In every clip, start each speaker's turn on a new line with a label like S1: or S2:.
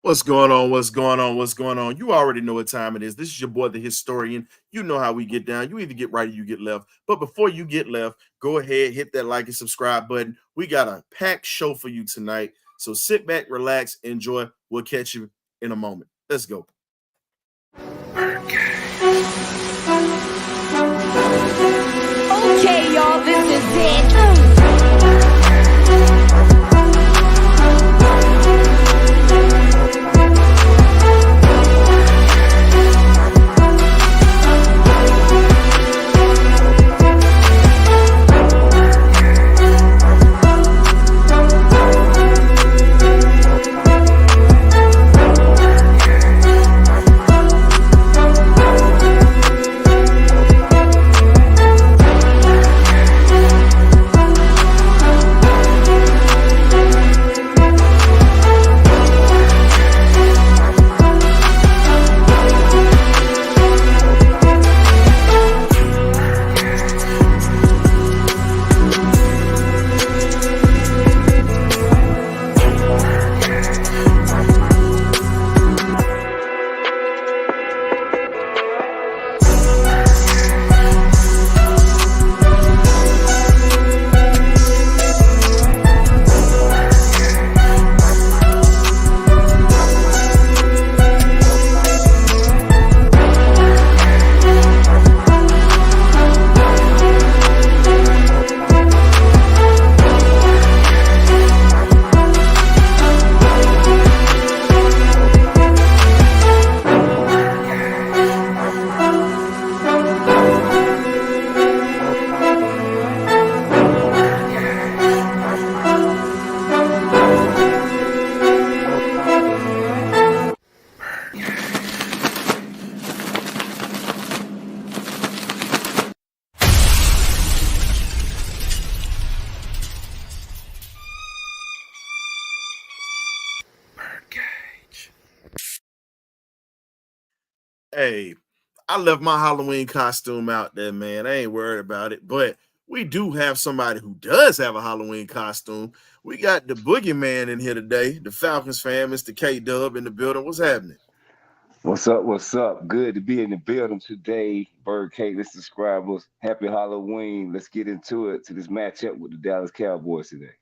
S1: What's going on? What's going on? What's going on? You already know what time it is. This is your boy, the historian. You know how we get down. You either get right or you get left. But before you get left, go ahead, hit that like and subscribe button. We got a packed show for you tonight. So sit back, relax, enjoy. We'll catch you in a moment. Let's go.
S2: Okay, y'all, this is it.
S1: Hey, I left my Halloween costume out there, man. I ain't worried about it. But we do have somebody who does have a Halloween costume. We got the boogeyman in here today, the Falcons fan, Mr. K-Dub in the building. What's happening?
S3: What's up? What's up? Good to be in the building today. BirdCage, let's subscribe us. Happy Halloween. Let's get into it to this matchup with the Dallas Cowboys today.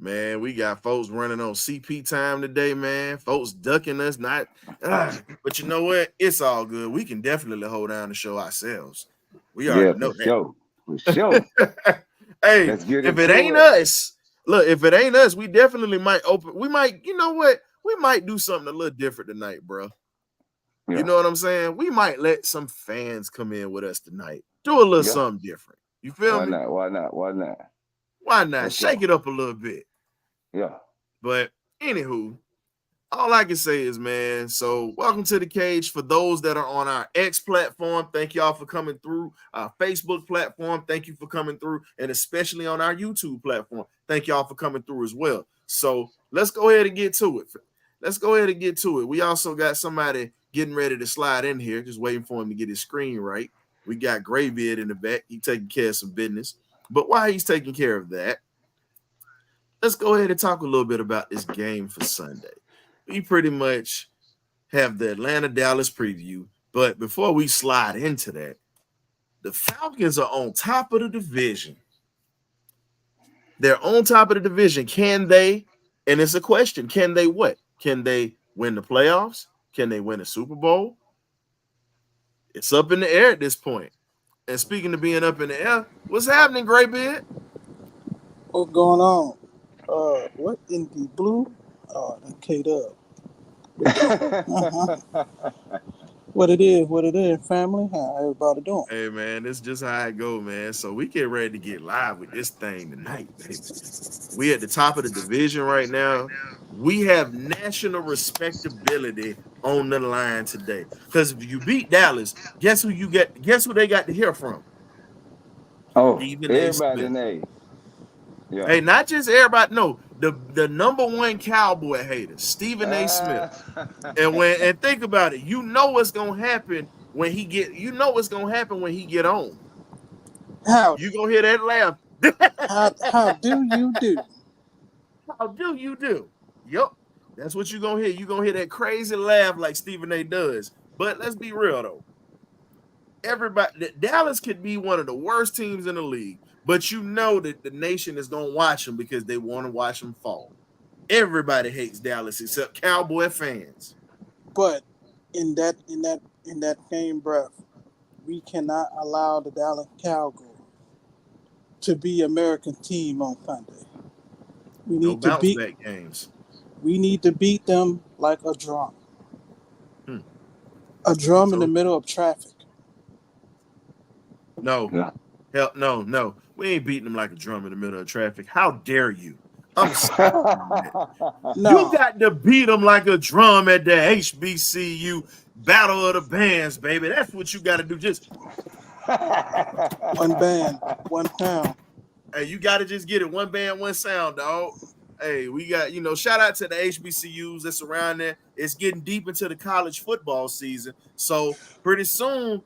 S1: Man, we got folks running on CP time today, man. Folks ducking us, but you know what? It's all good. We can definitely hold down the show ourselves. We already know that.
S3: Sure. For sure.
S1: Hey, if it ain't us, look, if it ain't us, we definitely might open. We might, you know what? We might do something a little different tonight, bro. Yeah. You know what I'm saying? We might let some fans come in with us tonight. Do a little something different. You feel me?
S3: Why not?
S1: Why not? Shake it up a little bit.
S3: Yeah.
S1: But anywho, all I can say is, man, so welcome to the cage. For those that are on our X platform, thank y'all for coming through. Our Facebook platform, thank you for coming through. And especially on our YouTube platform, thank y'all for coming through as well. So let's go ahead and get to it. We also got somebody getting ready to slide in here, just waiting for him to get his screen right. We got Graybeard in the back. He's taking care of some business. But while he's taking care of that, let's go ahead and talk a little bit about this game for Sunday. We pretty much have the Atlanta-Dallas preview. But before we slide into that, the Falcons are on top of the division. They're on top of the division. Can they? And it's a question. Can they what? Can they win the playoffs? Can they win a Super Bowl? It's up in the air at this point. And speaking of being up in the air, what's happening, Graybeard?
S4: What's going on? What in the blue? Oh, that K-Dub. What it is, family. How everybody doing?
S1: Hey, man, this is just how it go, man. So we get ready to get live with this thing tonight, baby. We at the top of the division right now. We have national respectability on the line today. Because if you beat Dallas, guess who you get? Guess who they got to hear from?
S3: Oh, everybody in A.
S1: Yeah. Hey, not just everybody. No, the number one Cowboy hater, Stephen A. Smith. And think about it. You know what's gonna happen when he get. You know what's gonna happen when he get on.
S4: How
S1: you gonna hear that laugh?
S4: How do you do?
S1: How do you do? Yup. That's what you're gonna hear. You're gonna hear that crazy laugh like Stephen A. does. But let's be real though. Dallas could be one of the worst teams in the league, but you know that the nation is gonna watch them because they want to watch them fall. Everybody hates Dallas except Cowboy fans.
S4: But in that same breath, we cannot allow the Dallas Cowboys to be American team on Sunday. We
S1: No
S4: need to
S1: bounce
S4: beat.
S1: back games.
S4: We need to beat them like a drum.
S1: Hmm.
S4: A drum in
S1: So-
S4: the middle of traffic.
S1: No,
S3: Yeah.
S1: hell, no. We ain't beating them like a drum in the middle of traffic. How dare you? I'm sorry.
S4: No,
S1: You got to beat them like a drum at the HBCU Battle of the Bands, baby. That's what you got to do. Just
S4: one band, one sound.
S1: hey, you got to just get it. One band, one sound, dog. Hey, we got, shout out to the HBCUs that's around there. It's getting deep into the college football season. So pretty soon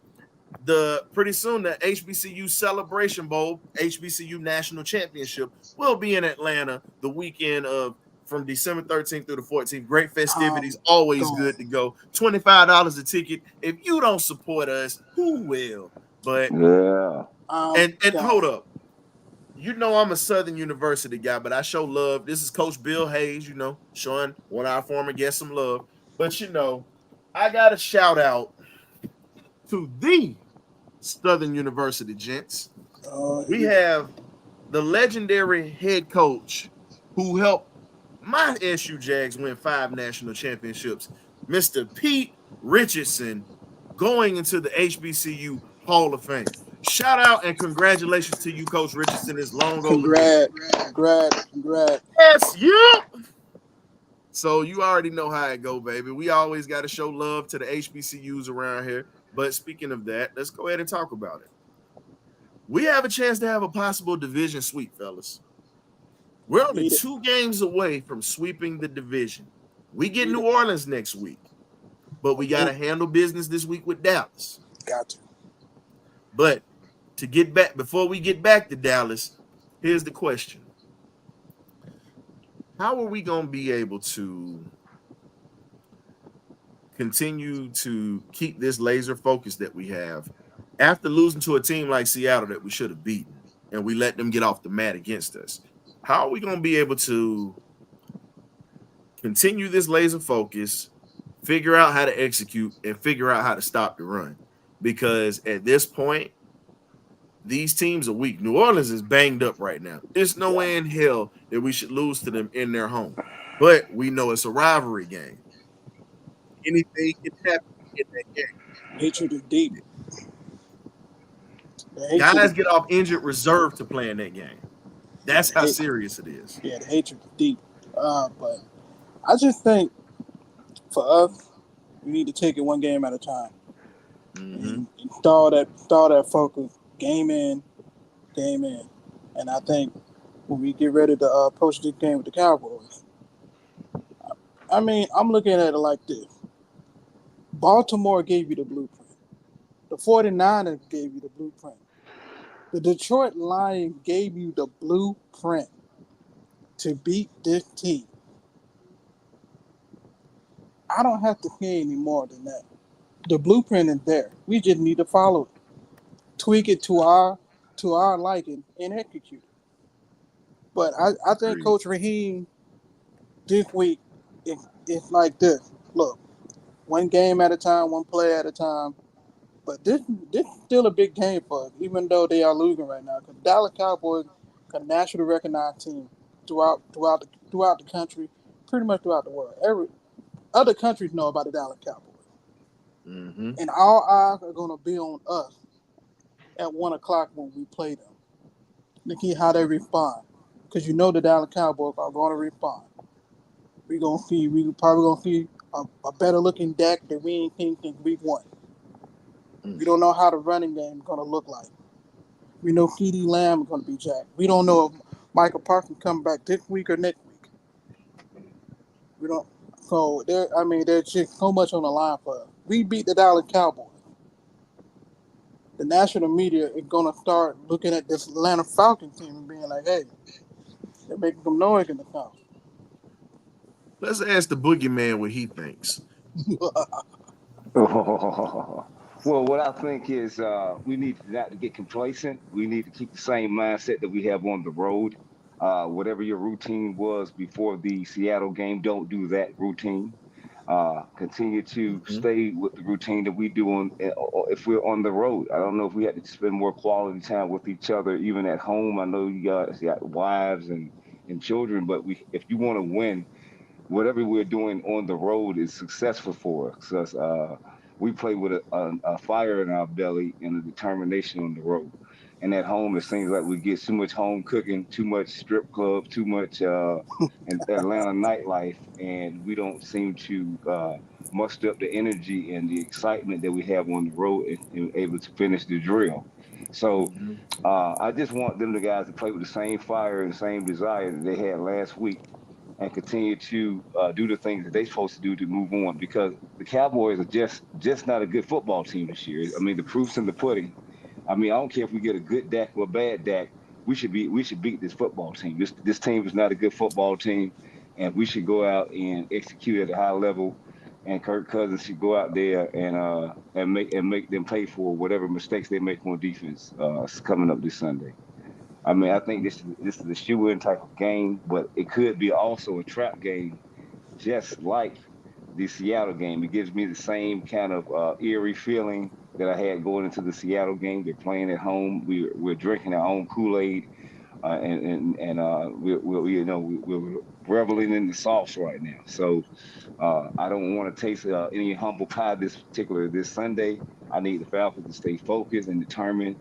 S1: the HBCU Celebration Bowl, HBCU National Championship, will be in Atlanta the weekend of from December 13th through the 14th. Great festivities, always
S4: Go.
S1: good to go. $25 a ticket. If you don't support us, who will? But
S3: Yeah.
S1: and
S4: Go.
S1: hold up. I'm a Southern University guy, but I show love. This is Coach Bill Hayes, showing one of our former guests some love. But I got a shout out to the Southern University gents. We have the legendary head coach who helped my SU Jags win 5 national championships, Mr. Pete Richardson, going into the HBCU Hall of Fame. Shout out and congratulations to you, Coach Richardson. It's long overdue.
S4: Congrats.
S1: Yes, you. So you already know how it go, baby. We always got to show love to the HBCUs around here. But speaking of that, let's go ahead and talk about it. We have a chance to have a possible division sweep, fellas. We're only 2 games away from sweeping the division. We get New Orleans next week, but we got to handle business this week with Dallas.
S4: Got to.
S1: But to get back, before we get back to Dallas, here's the question. How are we going to be able to continue to keep this laser focus that we have after losing to a team like Seattle that we should have beaten and we let them get off the mat against us? How are we going to be able to continue this laser focus, figure out how to execute, and figure out how to stop the run? Because at this point, these teams are weak. New Orleans is banged up right now. There's no way in hell that we should lose to them in their home. But we know it's a rivalry game. Anything can happen in that game.
S4: Hatred is deep.
S1: Guys get off injured reserve to play in that game. That's how serious it is.
S4: Yeah, the hatred is deep. But I just think for us, we need to take it one game at a time. And start that focus game in. And I think when we get ready to approach this game with the Cowboys, I mean, I'm looking at it like this. Baltimore gave you the blueprint. The 49ers gave you the blueprint. The Detroit Lions gave you the blueprint to beat this team. I don't have to say any more than that. The blueprint is there. We just need to follow it, tweak it to our liking, and execute it. But I think Coach Raheem this week it's like this. Look, one game at a time, one play at a time. But this is still a big game for us, even though they are losing right now. Because Dallas Cowboys are a nationally recognized team throughout the country, pretty much throughout the world. Every other countries know about the Dallas Cowboys. And all eyes are going to be on us at 1 o'clock when we play them to see how they respond. Because the Dallas Cowboys are going to respond. We probably going to see a better looking Dak than we ain't seen since week 1. We don't know how the running game is going to look like. We know CeeDee Lamb is going to be jacked. We don't know if Michael Parsons coming back this week or next week. We don't. So there's just so much on the line for us. We beat the Dallas Cowboys. The national media is going to start looking at this Atlanta Falcons team and being like, hey, they're making some noise in the South.
S1: Let's ask the boogeyman what he thinks.
S3: Well, what I think is we need not to get complacent. We need to keep the same mindset that we have on the road. Whatever your routine was before the Seattle game, don't do that routine. Continue to stay with the routine that we do if we're on the road. I don't know if we had to spend more quality time with each other, even at home. I know you guys got wives and children, but if you want to win, whatever we're doing on the road is successful for us. 'Cause, we play with a fire in our belly and a determination on the road. And at home, it seems like we get too much home cooking, too much strip club, too much Atlanta nightlife, and we don't seem to muster up the energy and the excitement that we have on the road and able to finish the drill. So I just want them, the guys, to play with the same fire and the same desire that they had last week and continue to do the things that they're supposed to do to move on, because the Cowboys are just not a good football team this year. I mean, the proof's in the pudding. I mean, I don't care if we get a good Dak or a bad Dak. We should beat this football team. This team is not a good football team, and we should go out and execute at a high level. And Kirk Cousins should go out there and make them pay for whatever mistakes they make on defense coming up this Sunday. I mean, I think this is a shoe-in type of game, but it could be also a trap game, just like the Seattle game. It gives me the same kind of eerie feeling that I had going into the Seattle game. They're playing at home. We're drinking our own Kool-Aid, and we're reveling in the sauce right now. So I don't want to taste any humble pie this Sunday. I need the Falcons to stay focused and determined,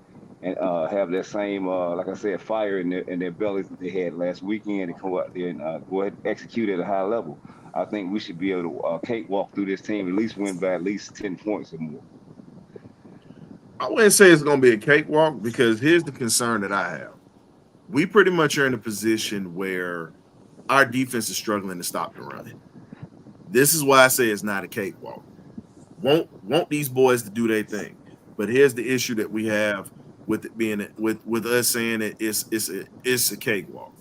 S3: and have that same, like I said, fire in their bellies that they had last weekend, and come out there and go ahead and execute at a high level. I think we should be able to cakewalk through this team, at least win by at least 10 points or more.
S1: I wouldn't say it's going to be a cakewalk, because here's the concern that I have. We pretty much are in a position where our defense is struggling to stop the run. This is why I say it's not a cakewalk. Want these boys to do their thing. But here's the issue that we have with it being with us saying that it's a cakewalk.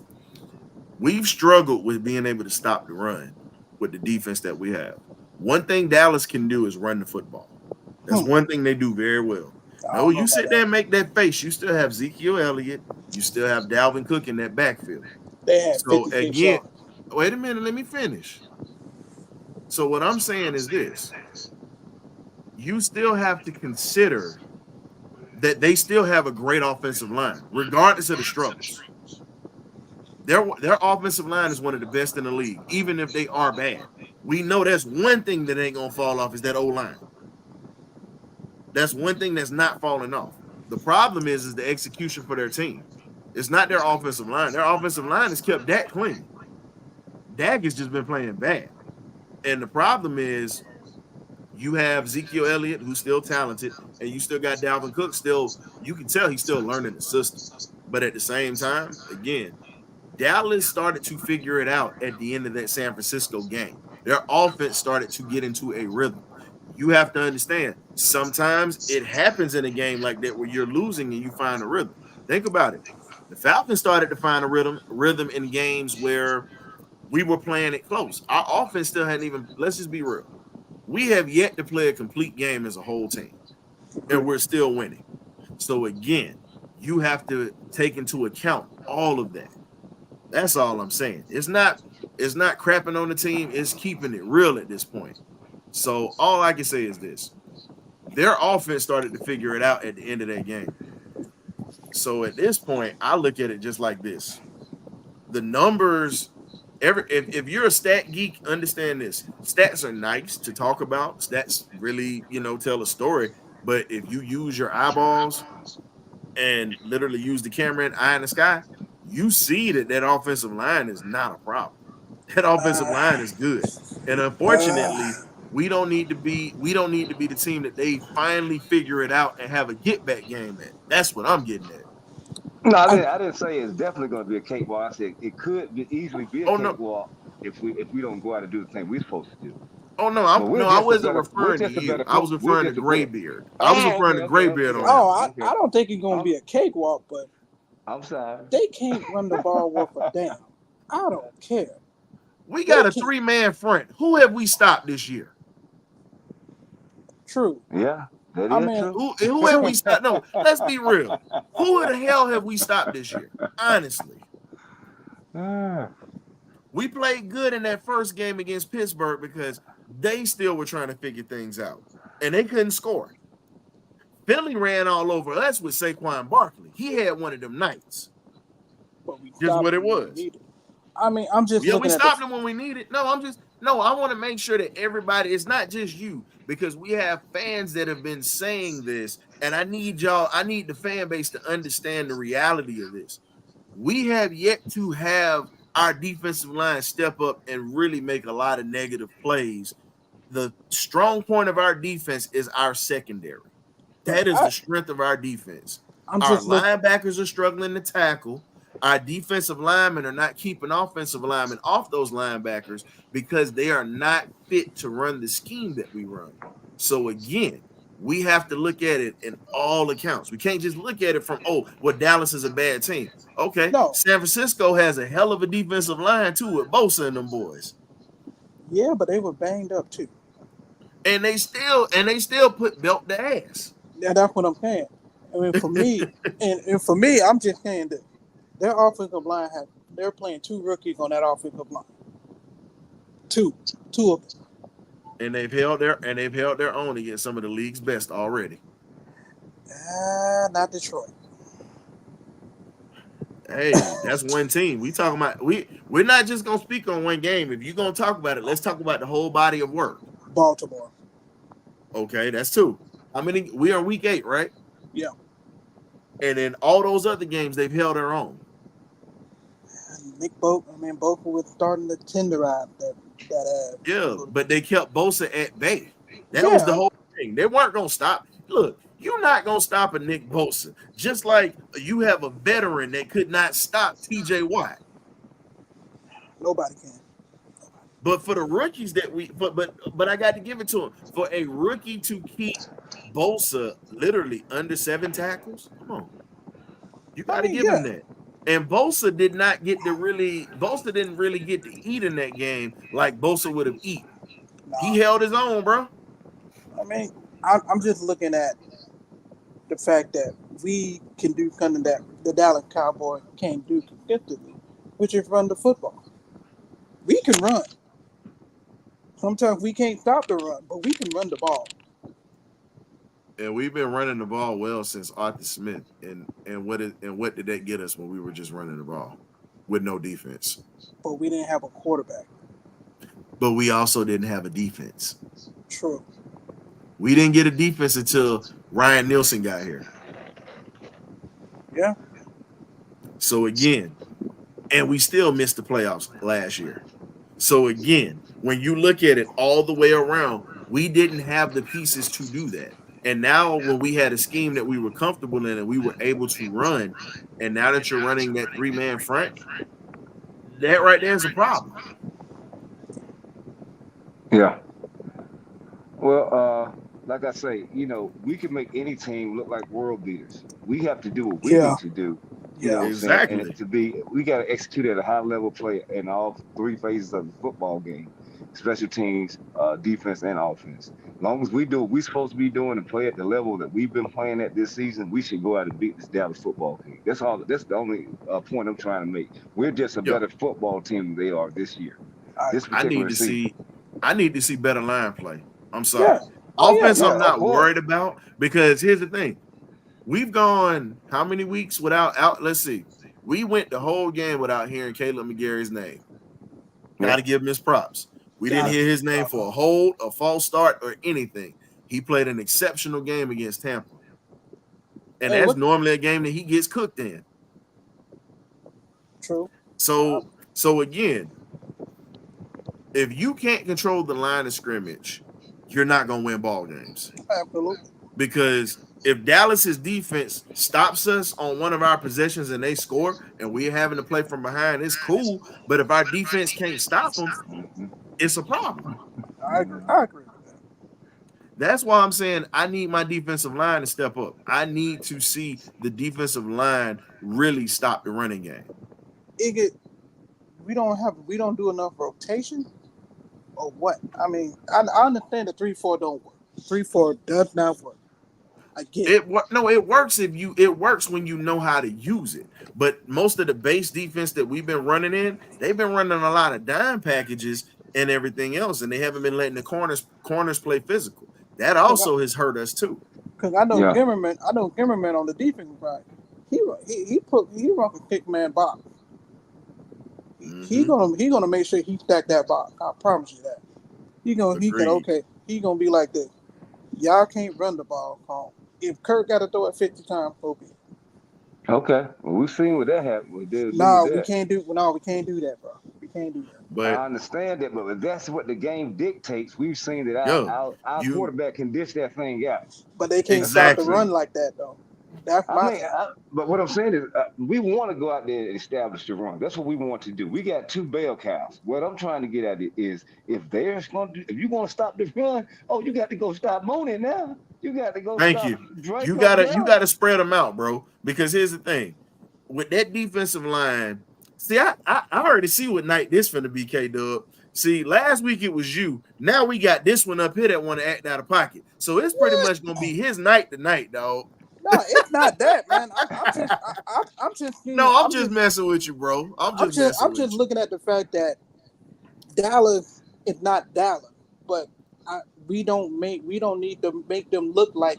S1: We've struggled with being able to stop the run with the defense that we have. One thing Dallas can do is run the football. That's one thing they do very well. No, you sit there and make that face. You still have Ezekiel Elliott. You still have Dalvin Cook in that backfield.
S4: They had
S1: So again, wait a minute, let me finish. So what I'm saying is this. You still have to consider that they still have a great offensive line, regardless of the struggles. Their offensive line is one of the best in the league, even if they are bad. We know that's one thing that ain't gonna fall off is that O-line. That's one thing that's not falling off. The problem is the execution for their team. It's not their offensive line. Their offensive line has kept Dak clean. Dak has just been playing bad. And the problem is you have Ezekiel Elliott, who's still talented, and you still got Dalvin Cook still. You can tell he's still learning the system. But at the same time, again, Dallas started to figure it out at the end of that San Francisco game. Their offense started to get into a rhythm. You have to understand, sometimes it happens in a game like that where you're losing and you find a rhythm. Think about it. The Falcons started to find a rhythm in games where we were playing it close. Our offense still hadn't even, let's just be real. We have yet to play a complete game as a whole team, and we're still winning. So again, you have to take into account all of that. That's all I'm saying. It's not crapping on the team, it's keeping it real at this point. So all I can say is this. Their offense started to figure it out at the end of that game. So at this point, I look at it just like this. The numbers, if you're a stat geek, understand this. Stats are nice to talk about. Stats really, tell a story. But if you use your eyeballs and literally use the camera and eye in the sky, you see that offensive line is not a problem. That offensive line is good. And unfortunately, we don't need to be the team that they finally figure it out and have a get back game at. That's what I'm getting at.
S3: No, I didn't say it's definitely going to be a cakewalk. I said it could easily be a cakewalk if we don't go out and do the thing we're supposed to do.
S1: Oh no, I wasn't referring to you. I was referring to Graybeard. I was referring to Graybeard on that.
S4: I don't think it's gonna be a cakewalk, but
S3: I'm sorry.
S4: They can't run the ball worth a damn. I don't care.
S1: We got a 3-man front. Who have we stopped this year?
S4: True.
S3: Yeah, that
S4: I
S3: is
S4: mean,
S3: true.
S1: Who have we stopped? No, let's be real. Who the hell have we stopped this year? Honestly. We played good in that first game against Pittsburgh because they still were trying to figure things out. And they couldn't score. Philly ran all over us with Saquon Barkley. He had one of them nights.
S4: but we
S1: Just what it
S4: stopped when we
S1: was.
S4: needed. I mean, I'm just
S1: Yeah, we
S4: looking at
S1: stopped them when we needed. No, I want to make sure that everybody, it's not just you, because we have fans that have been saying this, and I need the fan base to understand the reality of this. We have yet to have our defensive line step up and really make a lot of negative plays. The strong point of our defense is our secondary. That is the strength of our defense. Our linebackers are struggling to tackle. Our defensive linemen are not keeping offensive linemen off those linebackers because they are not fit to run the scheme that we run. So again, we have to look at it in all accounts. We can't just look at it from, Dallas is a bad team. Okay,
S4: No.
S1: San Francisco has a hell of a defensive line too with Bosa and them boys.
S4: Yeah, but they were banged up too.
S1: And they still put belt to ass.
S4: Yeah, that's what I'm saying. I mean, for me, and for me, I'm just saying that their offensive line they're playing 2 rookies on that offensive line. Two of them.
S1: And they've held their own against some of the league's best already.
S4: Not Detroit.
S1: Hey, that's one team. We talking about we're not just gonna speak on one game. If you're gonna talk about it, let's talk about the whole body of work.
S4: Baltimore.
S1: Okay, that's 2. How many? We are week 8, right?
S4: Yeah.
S1: And in all those other games, they've held their own.
S4: Bosa was starting to tenderize that ass.
S1: Yeah, but they kept Bosa at bay. That was the whole thing. They weren't gonna stop. Look, you're not gonna stop a Nick Bosa. Just like you have a veteran that could not stop TJ Watt.
S4: Nobody can.
S1: But for the rookies that but I got to give it to him. For a rookie to keep Bosa literally under 7 tackles, come on. You got to give him that. And Bosa didn't really get to eat in that game like Bosa would have eaten. He held his own, bro.
S4: I mean, I'm just looking at the fact that we can do something that the Dallas Cowboys can't do consistently, which is run the football. We can run. Sometimes we can't stop the run, but we can run the ball.
S1: And we've been running the ball well since Arthur Smith. And what did that get us when we were just running the ball with no defense?
S4: But we didn't have a quarterback.
S1: But we also didn't have a defense.
S4: True.
S1: We didn't get a defense until Ryan Nielsen got here.
S4: Yeah.
S1: So again, and we still missed the playoffs last year. So again, when you look at it all the way around, we didn't have the pieces to do that. And now when we had a scheme that we were comfortable in and we were able to run, and now that you're running that 3-man front, that right there is a problem.
S3: Yeah. Well, like I say, we can make any team look like world beaters. We have to do what we need to do.
S4: Yeah,
S3: exactly. And we got to execute at a high level play in all 3 phases of the football game: special teams, defense, and offense. As long as we do what we're supposed to be doing and play at the level that we've been playing at this season, we should go out and beat this Dallas football team. That's all. That's the only point I'm trying to make. We're just a better football team than they are this year.
S1: I need to see better line play. I'm sorry. Offense, I'm not worried about, because here's the thing. We've gone how many weeks without let's see. We went the whole game without hearing Caleb McGarry's name. Got to give him his props. We didn't hear his name for a hold, a false start, or anything. He played an exceptional game against Tampa. And that's normally a game that he gets cooked in.
S4: True.
S1: So again, if you can't control the line of scrimmage, you're not going to win ball games.
S4: Absolutely.
S1: Because if Dallas's defense stops us on one of our possessions and they score and we're having to play from behind, it's cool. But if our defense can't stop them, it's a problem.
S4: I agree with that.
S1: That's why I'm saying I need my defensive line to step up. I need to see the defensive line really stop the running game.
S4: we don't do enough rotation, or what? I mean, I understand the 3-4 don't work. 3-4 does not work. I get it.
S1: It works it works when you know how to use it. But most of the base defense that we've been running in, they've been running a lot of dime packages and everything else, and they haven't been letting the corners play physical. That also has hurt us too.
S4: Because I know Gimmerman on the defensive side, he run a pick man box. He gonna make sure he stack that box. I promise you that. He gonna be like this. Y'all can't run the ball home. If Kirk got to throw it 50 times, so be it.
S3: Okay, well, we've seen what that happened.
S4: We can't do that, bro. We can't do that.
S3: But I understand that, but if that's what the game dictates, we've seen that our quarterback can dish that thing out.
S4: But they can't stop the run like that, though. That's
S3: but what I'm saying is, we want to go out there and establish the run. That's what we want to do. We got 2 bell cows. What I'm trying to get at is, if you're going to stop this run, you got to go stop Mooney now. You got to go.
S1: Thank you. You gotta spread them out, bro. Because here's the thing, with that defensive line. See, I already see what night this finna be, K-Dub. See, last week it was you. Now we got this one up here that want to act out of pocket. So it's pretty much gonna be his night tonight, dog.
S4: No, it's not that, man. I'm just
S1: messing with you, bro. I'm
S4: just looking at the fact that Dallas is not Dallas, but we don't need to make them look like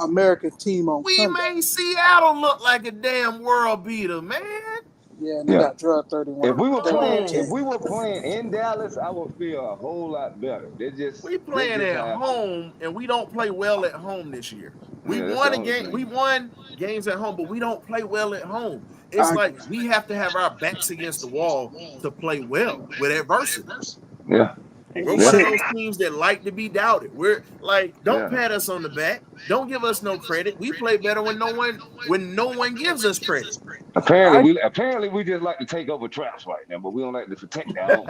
S4: American team on Sunday.
S1: We made Seattle look like a damn world beater, man.
S4: Yeah, and they got drugged 31.
S3: If we were playing in Dallas, I would feel a whole lot better.
S1: We playing at home, and we don't play well at home this year. We won games at home, but we don't play well at home. It's like we have to have our backs against the wall to play well with adversity.
S3: Yeah.
S1: We're one of those teams that like to be doubted. We're like, don't pat us on the back. Don't give us no credit. We play better when no one gives us credit.
S3: Apparently we just like to take over traps right now, but we don't like to protect our own.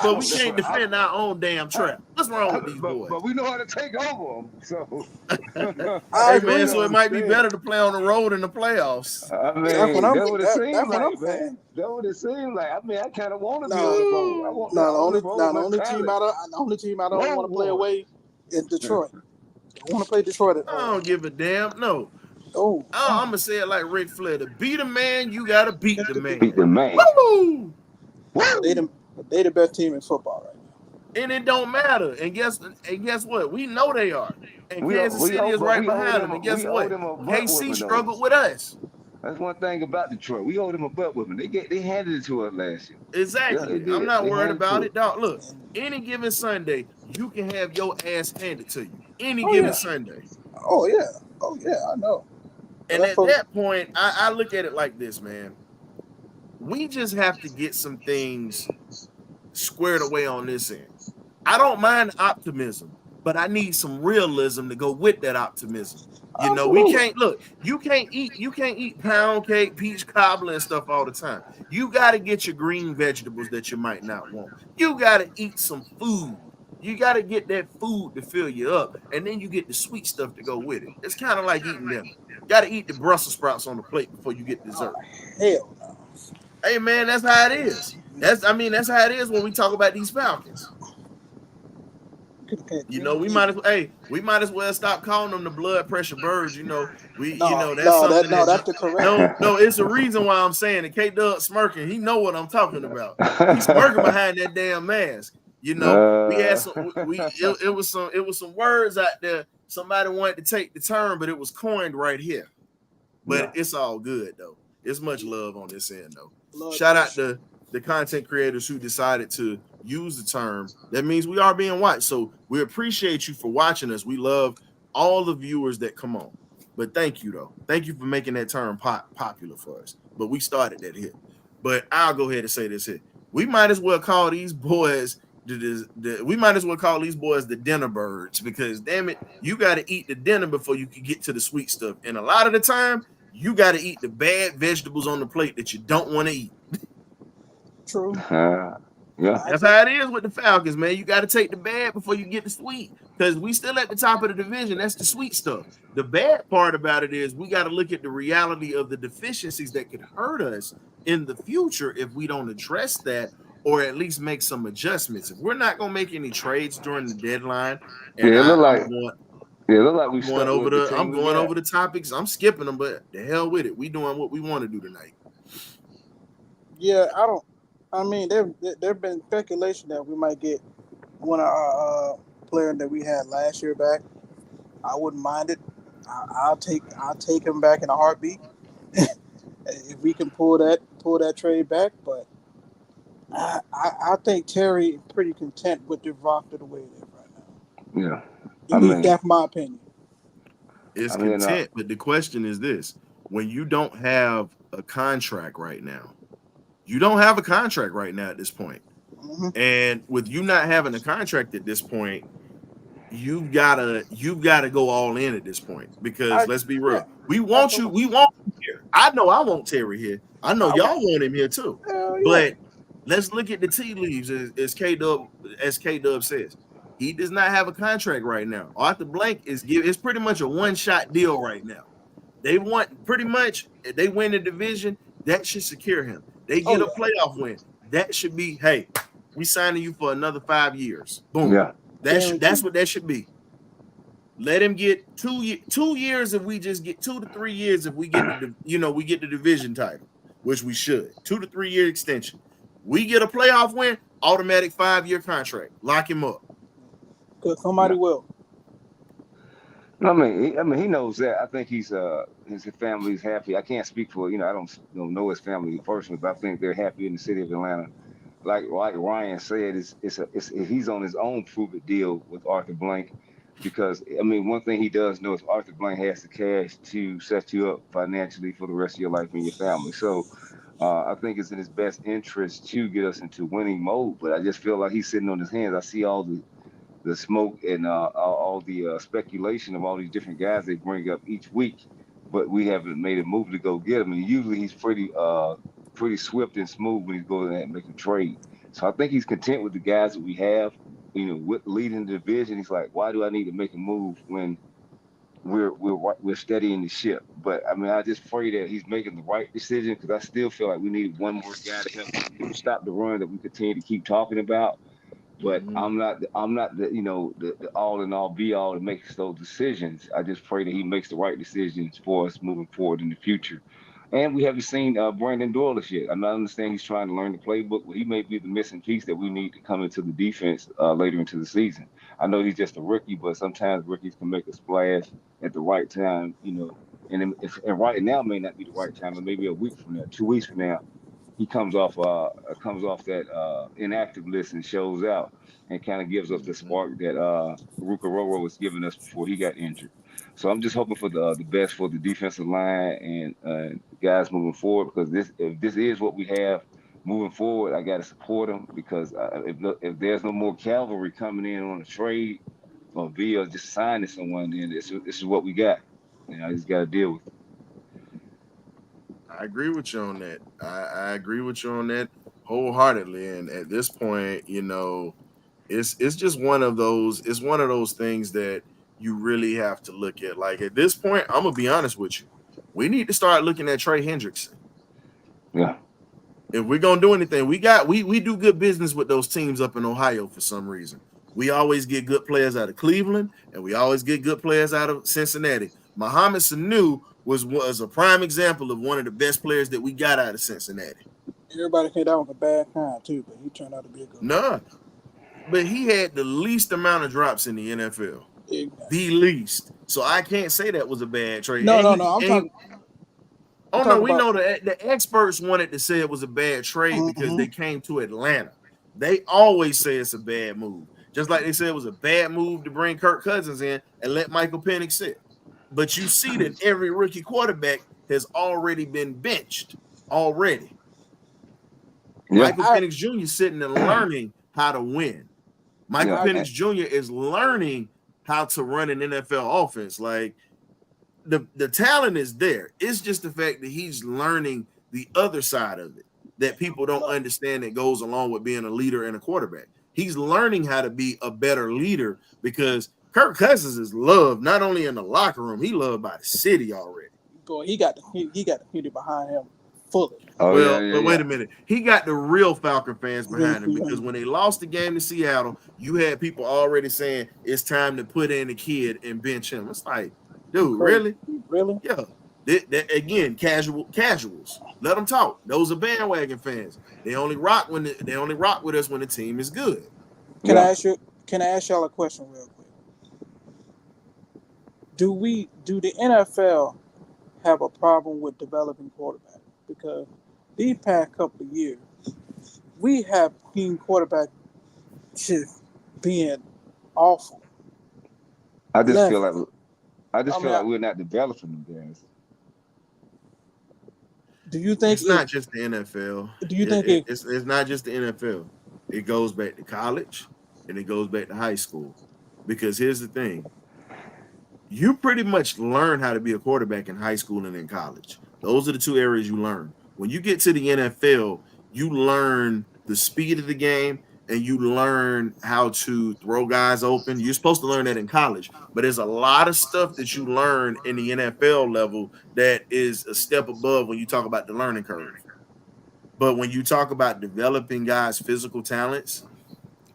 S1: But we can't defend our own damn trap. What's wrong with these boys?
S3: But we know how to take over them. So,
S1: hey man, so it might be better to play on the road in the playoffs.
S3: I mean, that's what it seems like, man. That's what it seems like. I mean, I kind of want to be on the road.
S4: The only team I don't want to play away is Detroit. I want to play Detroit at home.
S1: I don't give a damn. No.
S4: I'm
S1: gonna say it like Ric Flair: to beat a man, you gotta beat the man.
S3: Beat the man.
S1: Woo!
S4: They the best team in football right now.
S1: And it don't matter. And guess what? We know they are. And Kansas City is right behind them. And guess what? KC struggled with us.
S3: That's one thing about Detroit. We owed them a butt whipping. They handed it to us last year.
S1: Exactly. Yeah, I'm not worried about it, dog. Look, any given Sunday, you can have your ass handed to you. Any given Sunday.
S4: Oh yeah, I know.
S1: And at that point, I look at it like this, man. We just have to get some things squared away on this end. I don't mind optimism, but I need some realism to go with that optimism. You know, we can't look. You can't eat pound cake, peach cobbler, and stuff all the time. You got to get your green vegetables that you might not want. You got to eat some food. You got to get that food to fill you up, and then you get the sweet stuff to go with it. It's kind of like eating them. You got to eat the Brussels sprouts on the plate before you get dessert.
S4: Hell no.
S1: Hey man, that's how it is. That's how it is when we talk about these Falcons. You know, we might as well stop calling them the blood pressure birds. You know, that's the correct. No, it's the reason why I'm saying it. K-Dub smirking, he know what I'm talking about. He's smirking behind that damn mask. You know, we had it was some words out there. Somebody wanted to take the term, but it was coined right here. But it's all good though. It's much love on this end though. Shout out to the content creators who decided to use the term. That means we are being watched. So we appreciate you for watching us. We love all the viewers that come on. But thank you though. Thank you for making that term popular for us. But we started that here. But I'll go ahead and say this here. We might as well call these boys the Dirtybirdz, because damn it, you got to eat the dinner before you can get to the sweet stuff. And a lot of the time, you got to eat the bad vegetables on the plate that you don't want to eat.
S4: True.
S3: Yeah,
S1: that's how it is with the Falcons, man. You got to take the bad before you get the sweet, because we still at the top of the division. That's the sweet stuff. The bad part about it is we got to look at the reality of the deficiencies that could hurt us in the future if we don't address that or at least make some adjustments. If we're not gonna make any trades during the deadline, and
S3: Yeah, it look like we
S1: I'm going
S3: stuck
S1: over
S3: with the
S1: the
S3: team
S1: I'm
S3: we
S1: going
S3: got.
S1: over the topics. I'm skipping them, but the hell with it. We doing what we want to do tonight.
S4: Yeah, I don't. I mean, there been speculation that we might get one of our players that we had last year back. I wouldn't mind it. I'll take him back in a heartbeat if we can pull that trade back. But I think Terry is pretty content with the roster the way it is right now.
S3: Yeah,
S4: At
S3: I
S4: least
S3: mean,
S4: that's my opinion.
S1: It's
S3: I mean,
S1: content, but the question is this: when you don't have a contract right now, you don't have a contract right now at this point.
S4: Hmm.
S1: And with you not having a contract at this point, you've gotta go all in at this point because
S4: I
S1: let's be real.
S4: Yeah,
S1: We want you,
S4: absolutely.
S1: we want you here. I know I want Terry here. I know
S4: I
S1: y'all want him here too.
S4: Hell yeah.
S1: But let's look at the tea leaves as K Dub says. He does not have a contract right now. Arthur Blank it's pretty much a one-shot deal right now. They want pretty much if they win the division, that should secure him. They
S4: Oh
S1: get a
S4: yeah.
S1: playoff win. That should be, hey, we signing you for another 5 years. Boom.
S3: yeah,
S1: That's what that should be. Let him get 2 years if we just get 2 to 3 years if we get we get the division title, which we should. 2 to 3 year extension. We get a playoff win, automatic 5-year contract. Lock him up.
S4: Cause somebody
S3: yeah.
S4: will.
S3: He knows that. I think his family's happy. I can't speak for I don't know his family personally, but I think they're happy in the city of Atlanta. Like Ryan said, he's on his own prove it deal with Arthur Blank, because one thing he does know is Arthur Blank has the cash to set you up financially for the rest of your life and your family. So I think it's in his best interest to get us into winning mode. But I just feel like he's sitting on his hands. I see all the smoke and all the speculation of all these different guys they bring up each week, but we haven't made a move to go get him. And usually he's pretty swift and smooth when he's going and make a trade. So I think he's content with the guys that we have. With leading the division, he's like, why do I need to make a move when we're steadying the ship? But I just pray that he's making the right decision, because I still feel like we need one more guy to help stop the run that we continue to keep talking about. But I'm not the all in all be all that makes those decisions. I just pray that he makes the right decisions for us moving forward in the future. And we haven't seen Brandon Doyle yet. I understand he's trying to learn the playbook, but he may be the missing piece that we need to come into the defense later into the season. I know he's just a rookie, but sometimes rookies can make a splash at the right time, And right now may not be the right time, but maybe a week from now, 2 weeks from now, he comes off that inactive list and shows out and kind of gives us the spark that Ruka Roro was giving us before he got injured. So I'm just hoping for the best for the defensive line and guys moving forward, because if this is what we have moving forward, I got to support them, because if there's no more cavalry coming in on a trade or via just signing someone, then this is what we got. I just got to deal with it.
S1: I agree with you on that. I agree with you on that wholeheartedly. And at this point, it's just one of those. It's one of those things that you really have to look at. Like at this point, I'm gonna be honest with you. We need to start looking at Trey Hendrickson.
S3: Yeah.
S1: If we're gonna do anything, we do good business with those teams up in Ohio for some reason. We always get good players out of Cleveland, and we always get good players out of Cincinnati. Mohamed Sanu was a prime example of one of the best players that we got out of Cincinnati.
S4: Everybody think that was a bad kind too, but he turned out to be a good one.
S1: Nah, but he had the least amount of drops in the NFL.
S4: Exactly.
S1: The least. So I can't say that was a bad trade.
S4: No. I'm talking.
S1: Oh no, we know that the experts wanted to say it was a bad trade because
S4: Mhm.
S1: they came to Atlanta. They always say it's a bad move. Just like they said it was a bad move to bring Kirk Cousins in and let Michael Penix sit. But you see that every rookie quarterback has already been benched already.
S3: Yeah.
S1: Michael Penix Jr. sitting and learning how to win. Michael Penix Jr. is learning how to run an NFL offense. Like the talent is there. It's just the fact that he's learning the other side of it that people don't understand that goes along with being a leader and a quarterback. He's learning how to be a better leader because Kirk Cousins is loved not only in the locker room, he loved by the city already.
S4: Boy, he got the community behind him fully.
S3: Oh
S1: Well,
S3: yeah,
S1: but
S3: yeah,
S1: wait
S3: yeah.
S1: a minute. He got the real Falcon fans behind him because
S4: Behind.
S1: when they lost the game to Seattle, you had people already saying it's time to put in the kid and bench him. It's like, dude,
S4: Crazy.
S1: really?
S4: Really?
S1: Yeah. Again, casuals. Let them talk. Those are bandwagon fans. They only rock they only rock with us when the team is good.
S4: Can I
S3: Yeah.
S4: ask you? Can I ask y'all a question real quick? Do the NFL have a problem with developing quarterbacks? Because these past couple of years, we have seen quarterback just being awful.
S3: I just feel
S4: Level.
S3: like I
S4: I
S3: just
S4: mean,
S3: feel like we're not developing them guys.
S4: do you think
S1: It's not just the NFL.
S4: Do you think it?
S1: It's not just the NFL. It goes back to college and it goes back to high school. Because here's the thing. You pretty much learn how to be a quarterback in high school and in college. Those are the two areas you learn. When you get to the NFL, you learn the speed of the game and you learn how to throw guys open. You're supposed to learn that in college, but there's a lot of stuff that you learn in the NFL level that is a step above when you talk about the learning curve. But when you talk about developing guys' physical talents,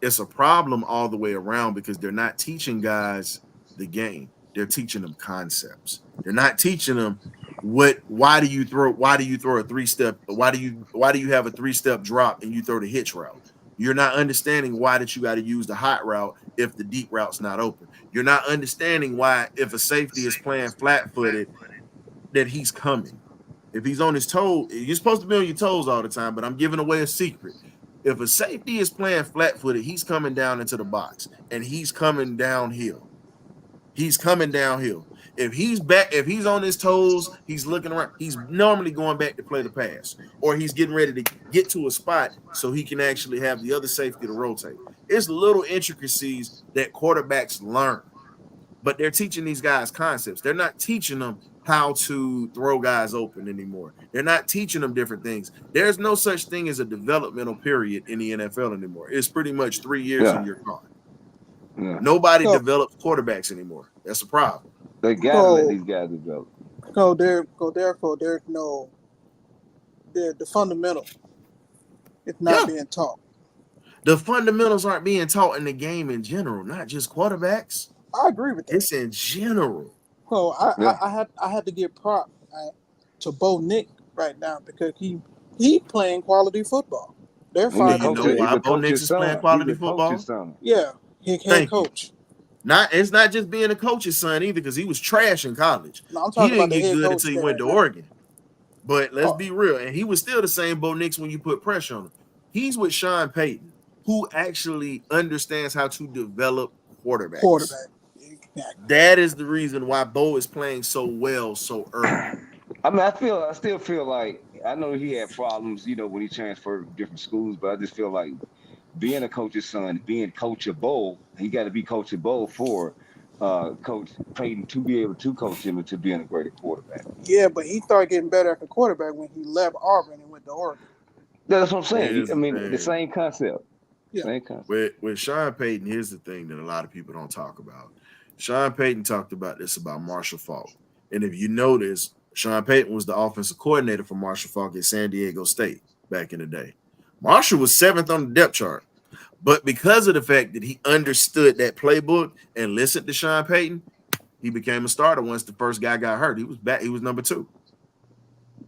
S1: it's a problem all the way around because they're not teaching guys the game. They're teaching them concepts. They're not teaching them why do you throw a three-step, why do you have a three-step drop and you throw the hitch route? You're not understanding why that you got to use the hot route if the deep route's not open. You're not understanding why if a safety is playing flat-footed that he's coming. If he's on his toe, you're supposed to be on your toes all the time, but I'm giving away a secret. If a safety is playing flat-footed, he's coming down into the box and he's coming downhill. He's coming downhill. If he's on his toes, he's looking around. He's normally going back to play the pass, or he's getting ready to get to a spot so he can actually have the other safety to rotate. It's little intricacies that quarterbacks learn, but they're teaching these guys concepts. They're not teaching them how to throw guys open anymore. They're not teaching them different things. There's no such thing as a developmental period in the NFL anymore. It's pretty much 3 years and
S3: Yeah.
S1: you're gone.
S3: Yeah.
S1: Nobody
S4: So,
S1: develops quarterbacks anymore. That's a problem.
S3: They gotta let these guys develop.
S4: therefore there's no the fundamental. It's not
S1: Yeah.
S4: being taught.
S1: The fundamentals aren't being taught in the game in general, not just quarterbacks.
S4: I agree with that.
S1: It's in general.
S4: So
S3: Yeah.
S4: I had to give prop to Bo Nick right now because he playing quality football. They're
S3: And
S1: And
S4: finding
S1: you know
S4: their
S1: why
S3: he's a
S1: Bo Nix
S3: coach's
S1: is playing
S3: son.
S1: quality
S3: He's a
S1: football?
S3: coach's son.
S4: yeah. He can't
S1: Thank you.
S4: coach.
S1: It's not just being a coach's son either, because he was trash in college.
S4: No, I'm
S1: He
S4: talking about
S1: didn't
S4: the
S1: get
S4: head
S1: good
S4: coach
S1: until he
S4: there
S1: went to
S4: right now.
S1: Oregon. But let's
S4: Oh.
S1: be real. And he was still the same Bo Nix when you put pressure on him. He's with Sean Payton, who actually understands how to develop quarterbacks.
S4: Quarterback. Exactly.
S1: That is the reason why Bo is playing so well so early.
S3: I mean, I still feel like I know he had problems, when he transferred to different schools, but I just feel like being a coach's son, being coachable, he got to be coachable for Coach Payton to be able to coach him into being a greater quarterback.
S4: Yeah, but he started getting better at the quarterback when he left Auburn and went to Oregon.
S3: That's what I'm saying.
S1: Here's
S3: I
S1: the
S3: mean,
S1: thing.
S3: the same concept.
S4: Yeah.
S3: Same concept.
S1: With Sean Payton, here's the thing that a lot of people don't talk about. Sean Payton talked about this about Marshall Faulk. And if you notice, Sean Payton was the offensive coordinator for Marshall Faulk at San Diego State back in the day. Marshall was 7th on the depth chart. But because of the fact that he understood that playbook and listened to Sean Payton, he became a starter once the first guy got hurt. He was back. He was number 2.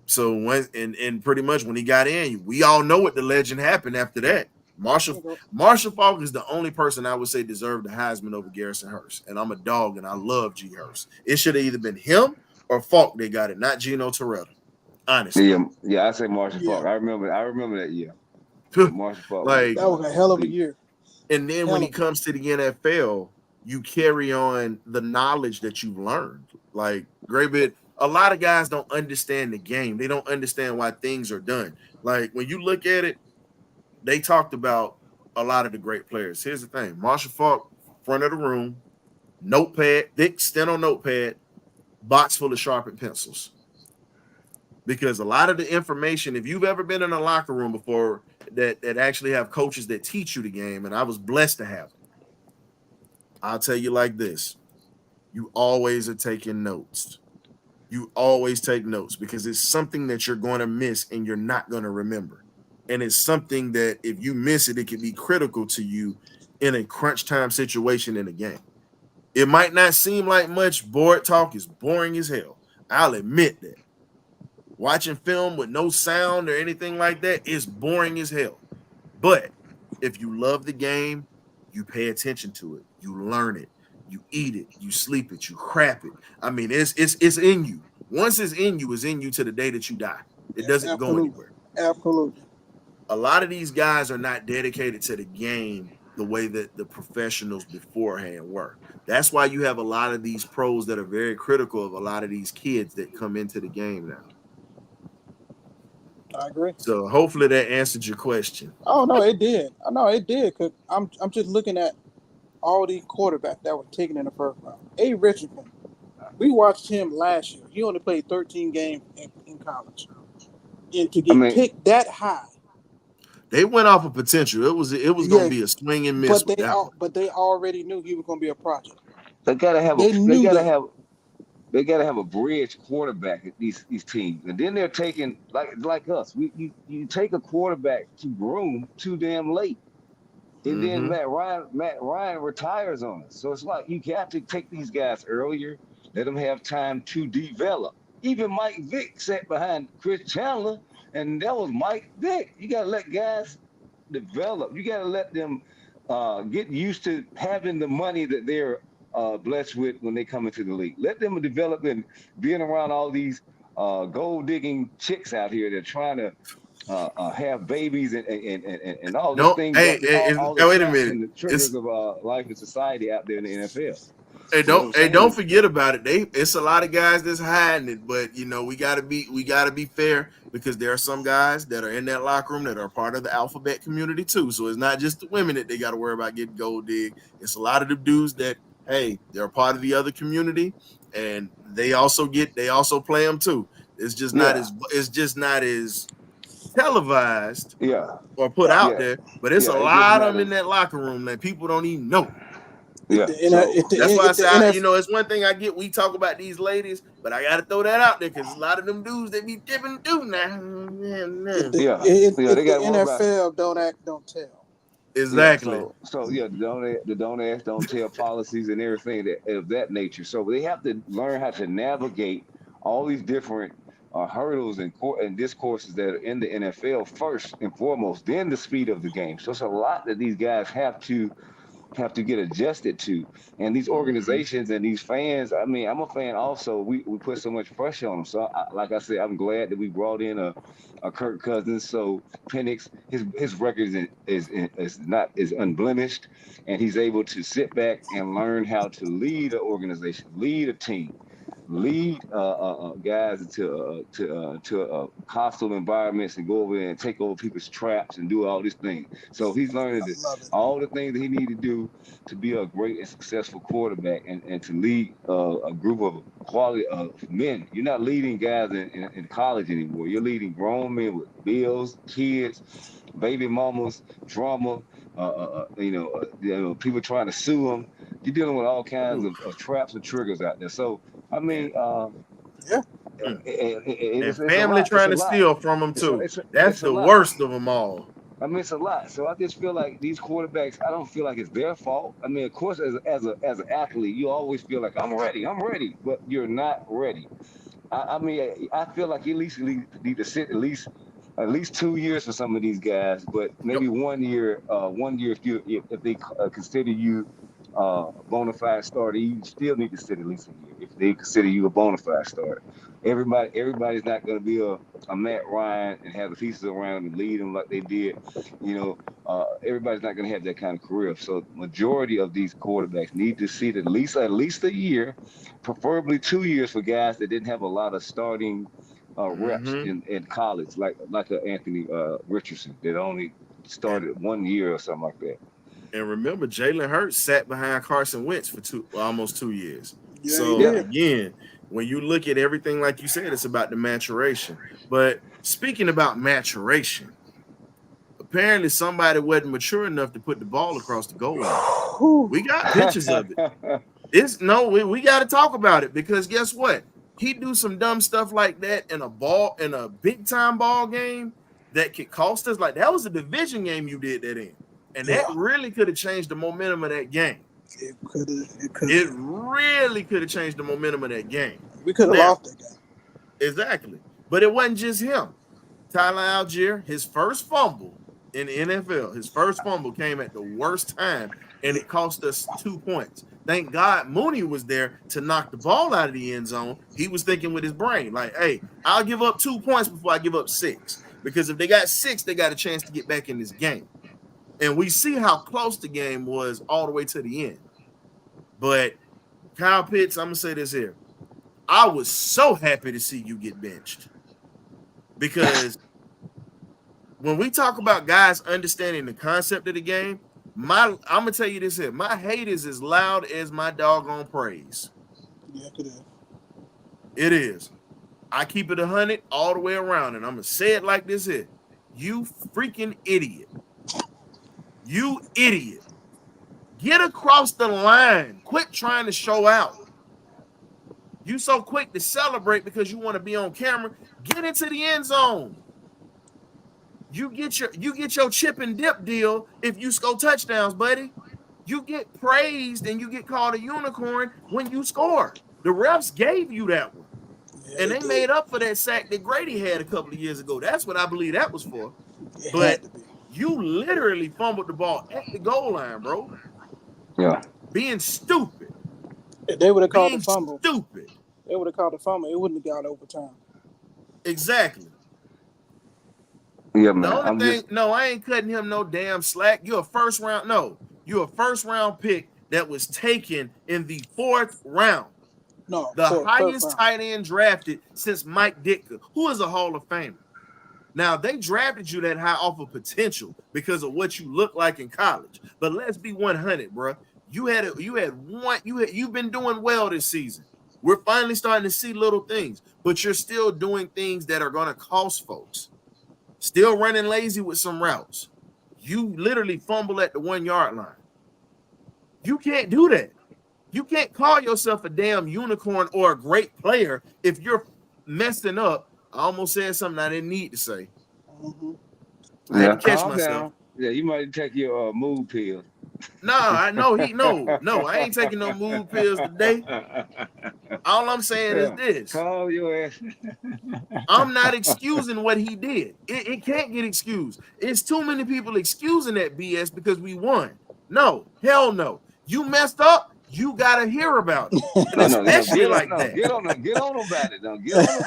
S1: So and pretty much when he got in, we all know what the legend happened after that. Marshall Faulk is the only person I would say deserved the Heisman over Garrison Hurst. And I'm a dog and I love G. Hurst. It should have either been him or Faulk they got it, not Gino Toretta. Honestly.
S3: Yeah, I say Marshall Faulk. I remember that year. Marshall Faulk.
S1: Like,
S4: that was a hell of a year.
S1: And then when he comes to the NFL, you carry on the knowledge that you've learned. Like, a lot of guys don't understand the game. They don't understand why things are done. Like, when you look at it, they talked about a lot of the great players. Here's the thing. Marshall Faulk, front of the room, notepad, thick steno notepad, box full of sharpened pencils. Because a lot of the information, if you've ever been in a locker room before that actually have coaches that teach you the game, and I was blessed to have them, I'll tell you like this. You always are taking notes. you always take notes because it's something that you're going to miss and you're not going to remember. And it's something that if you miss it, it can be critical to you in a crunch time situation in a game. It might not seem like much. Board talk is boring as hell. I'll admit that. Watching film with no sound or anything like that is boring as hell. But if you love the game, you pay attention to it. You learn it. You eat it. You sleep it. You crap it. I mean, it's in you. Once it's in you to the day that you die. It doesn't go anywhere.
S4: Absolutely.
S1: A lot of these guys are not dedicated to the game the way that the professionals beforehand were. That's why you have a lot of these pros that are very critical of a lot of these kids that come into the game now.
S4: I agree.
S1: So hopefully that answered your question.
S4: Oh no, it did. I know it did. Cause I'm just looking at all these quarterbacks that were taken in the first round. A. Richardson, we watched him last year. He only played 13 games in college, and to get picked that high.
S1: They went off of potential. It was going to be a swing and miss.
S4: But they already knew he was going to be a project.
S3: They gotta have they gotta have a bridge quarterback at these teams, and then they're taking like us. You take a quarterback to groom too damn late, and then Matt Ryan retires on us. So it's like you have to take these guys earlier, let them have time to develop. Even Mike Vick sat behind Chris Chandler, and that was Mike Vick. You gotta let guys develop. You gotta let them get used to having the money that they're blessed with when they come into the league. Let them develop and being around all these gold digging chicks out here that are trying to have babies and all these things.
S1: Wait a minute.
S3: And the triggers of life and society out there in the NFL.
S1: Don't forget about it. It's a lot of guys that's hiding it, but you know we gotta be fair because there are some guys that are in that locker room that are part of the alphabet community too. So it's not just the women that they got to worry about getting gold dig. It's a lot of the dudes that they're part of the other community and they also play them too. It's just not as televised or put out there, but it's a lot of them in that locker room that people don't even know.
S3: Yeah,
S1: that's why I say, it's one thing I get. We talk about these ladies, but I got to throw that out there because a lot of them dudes they be dipping too now.
S4: They got NFL don't act, don't tell.
S1: Exactly.
S3: The don't ask, don't tell policies and everything of that nature. So they have to learn how to navigate all these different hurdles and discourses that are in the NFL first and foremost, then the speed of the game. So it's a lot that these guys have to get adjusted to. And these organizations and these fans, I mean, I'm a fan also, we put so much pressure on them. So like I said, I'm glad that we brought in a Kirk Cousins. So Penix, his record is unblemished, and he's able to sit back and learn how to lead an organization, lead a team, lead guys into hostile environments and go over there and take over people's traps and do all these things. So he's learning all the things that he needs to do to be a great and successful quarterback and to lead a group of quality men. You're not leading guys in college anymore. You're leading grown men with bills, kids, baby mamas, drama, people trying to sue them. You're dealing with all kinds of traps and triggers out there. So I mean,
S1: and family trying to steal from them too. That's the worst of them all.
S3: I mean, it's a lot. So I just feel like these quarterbacks, I don't feel like it's their fault. I mean, of course, as an athlete, you always feel like I'm ready, but you're not ready. I mean, I feel like you at least need to sit at least 2 years for some of these guys, but maybe 1 year. 1 year if they consider you a bona fide starter, you still need to sit at least a year if they consider you a bona fide starter. Everybody's not going to be a Matt Ryan and have the pieces around him and lead them like they did. Everybody's not going to have that kind of career. So majority of these quarterbacks need to sit at least a year, preferably 2 years for guys that didn't have a lot of starting reps in college, like Anthony Richardson that only started 1 year or something like that.
S1: And remember, Jalen Hurts sat behind Carson Wentz for almost 2 years. Again, when you look at everything, like you said, it's about the maturation. But speaking about maturation, apparently somebody wasn't mature enough to put the ball across the goal line. We got pictures of it. We got to talk about it because guess what? he do some dumb stuff like that in a big time ball game that could cost us. Like that was a division game you did that in, and that really could have changed the momentum of that game.
S4: It could have.
S1: It really could have changed the momentum of that game.
S4: We could have lost that game.
S1: Exactly, but it wasn't just him. Tyler Algier, his first fumble in the NFL, his first fumble came at the worst time, and it cost us 2 points. Thank God Mooney was there to knock the ball out of the end zone. He was thinking with his brain, like, hey, I'll give up 2 points before I give up 6. Because if they got 6, they got a chance to get back in this game. And we see how close the game was all the way to the end. But Kyle Pitts, I'm going to say this here. I was so happy to see you get benched. Because when we talk about guys understanding the concept of the game, I'm gonna tell you this here. My hate is as loud as my doggone praise.
S4: Yeah, it is.
S1: It is. I keep it 100 all the way around, and I'm gonna say it like this here. You freaking idiot. You idiot. Get across the line. Quit trying to show out. You so quick to celebrate because you want to be on camera. Get into the end zone. You get your chip and dip deal if you score touchdowns, buddy. You get praised and you get called a unicorn when you score. The refs gave you that one. Yeah, and they made up for that sack that Grady had a couple of years ago. That's what I believe that was for. But you literally fumbled the ball at the goal line, bro.
S3: Yeah.
S1: Being stupid.
S4: If they would have called the fumble.
S1: Stupid.
S4: They would have called the fumble. It wouldn't have got overtime.
S1: Exactly.
S3: Yeah, man.
S1: The only thing, I ain't cutting him no damn slack. You're a first round pick that was taken in the 4th round.
S4: No,
S1: the highest tight end drafted since Mike Ditka, who is a Hall of Famer. Now they drafted you that high off of potential because of what you look like in college. But let's be 100, bro. You've been doing well this season. We're finally starting to see little things, but you're still doing things that are going to cost folks. Still running lazy with some routes. You literally fumble at the 1 yard line. You can't do that. You can't call yourself a damn unicorn or a great player if you're messing up. I almost said something I didn't need to say.
S4: Mm-hmm.
S1: I had to catch myself.
S3: Down. Yeah, you might take your mood pill.
S1: No, I ain't taking no mood pills today. All I'm saying is this.
S3: Call your ass.
S1: I'm not excusing what he did. It can't get excused. It's too many people excusing that BS because we won. No, hell no. You messed up, you gotta hear about it. And especially that.
S3: Get on them about it. Get on them